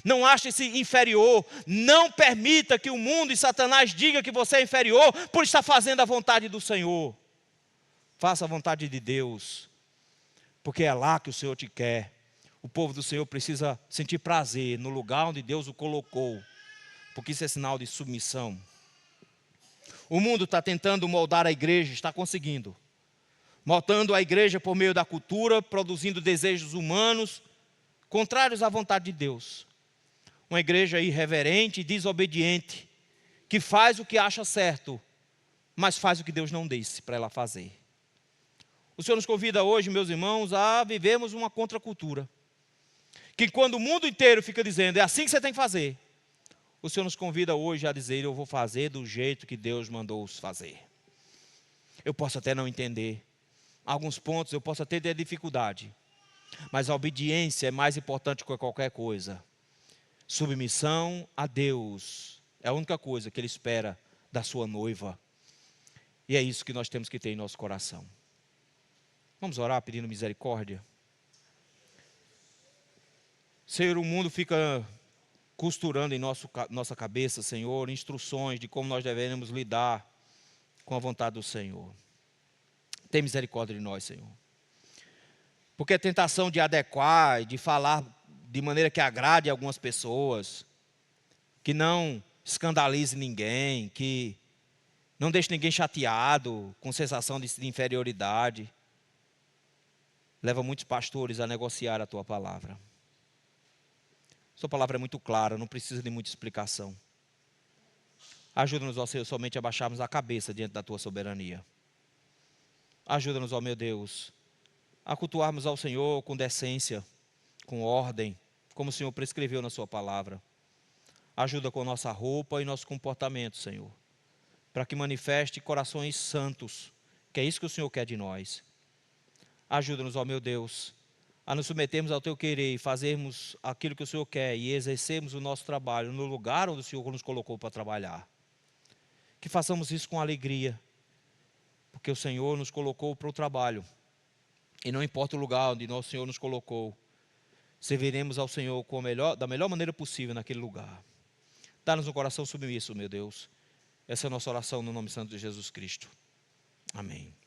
S1: Não ache-se inferior, não permita que o mundo e Satanás diga que você é inferior por estar fazendo a vontade do Senhor. Faça a vontade de Deus, porque é lá que o Senhor te quer. O povo do Senhor precisa sentir prazer no lugar onde Deus o colocou, porque isso é sinal de submissão. O mundo está tentando moldar a igreja, está conseguindo. Moldando a igreja por meio da cultura, produzindo desejos humanos, contrários à vontade de Deus. uma igreja irreverente e desobediente, que faz o que acha certo, mas faz o que Deus não disse para ela fazer. O Senhor nos convida hoje, meus irmãos, a vivermos uma contracultura. Que quando o mundo inteiro fica dizendo, é assim que você tem que fazer, o Senhor nos convida hoje a dizer, eu vou fazer do jeito que Deus mandou os fazer. Eu posso até não entender. Alguns pontos eu posso até ter dificuldade. Mas a obediência é mais importante que qualquer coisa. Submissão a Deus é a única coisa que Ele espera da sua noiva. E é isso que nós temos que ter em nosso coração. Vamos orar pedindo misericórdia? Senhor, o mundo fica costurando em nossa cabeça, Senhor, instruções de como nós devemos lidar com a vontade do Senhor. Tem misericórdia de nós, Senhor. Porque a tentação de adequar, de falar de maneira que agrade algumas pessoas, que não escandalize ninguém, que não deixe ninguém chateado, com sensação de inferioridade, leva muitos pastores a negociar a tua palavra. Sua palavra é muito clara, não precisa de muita explicação. Ajuda-nos, ó Senhor, somente a baixarmos a cabeça diante da tua soberania. Ajuda-nos, ó meu Deus, a cultuarmos ao Senhor com decência, com ordem, como o Senhor prescreveu na sua palavra. Ajuda com nossa roupa e nosso comportamento, Senhor, para que manifeste corações santos, que é isso que o Senhor quer de nós. Ajuda-nos, ó meu Deus, a nos submetermos ao teu querer e fazermos aquilo que o Senhor quer e exercermos o nosso trabalho no lugar onde o Senhor nos colocou para trabalhar. Que façamos isso com alegria, porque o Senhor nos colocou para o trabalho. E não importa o lugar onde nosso Senhor nos colocou, serviremos ao Senhor da melhor maneira possível naquele lugar. Dá-nos um coração submisso, meu Deus. Essa é a nossa oração no nome santo de Jesus Cristo. Amém.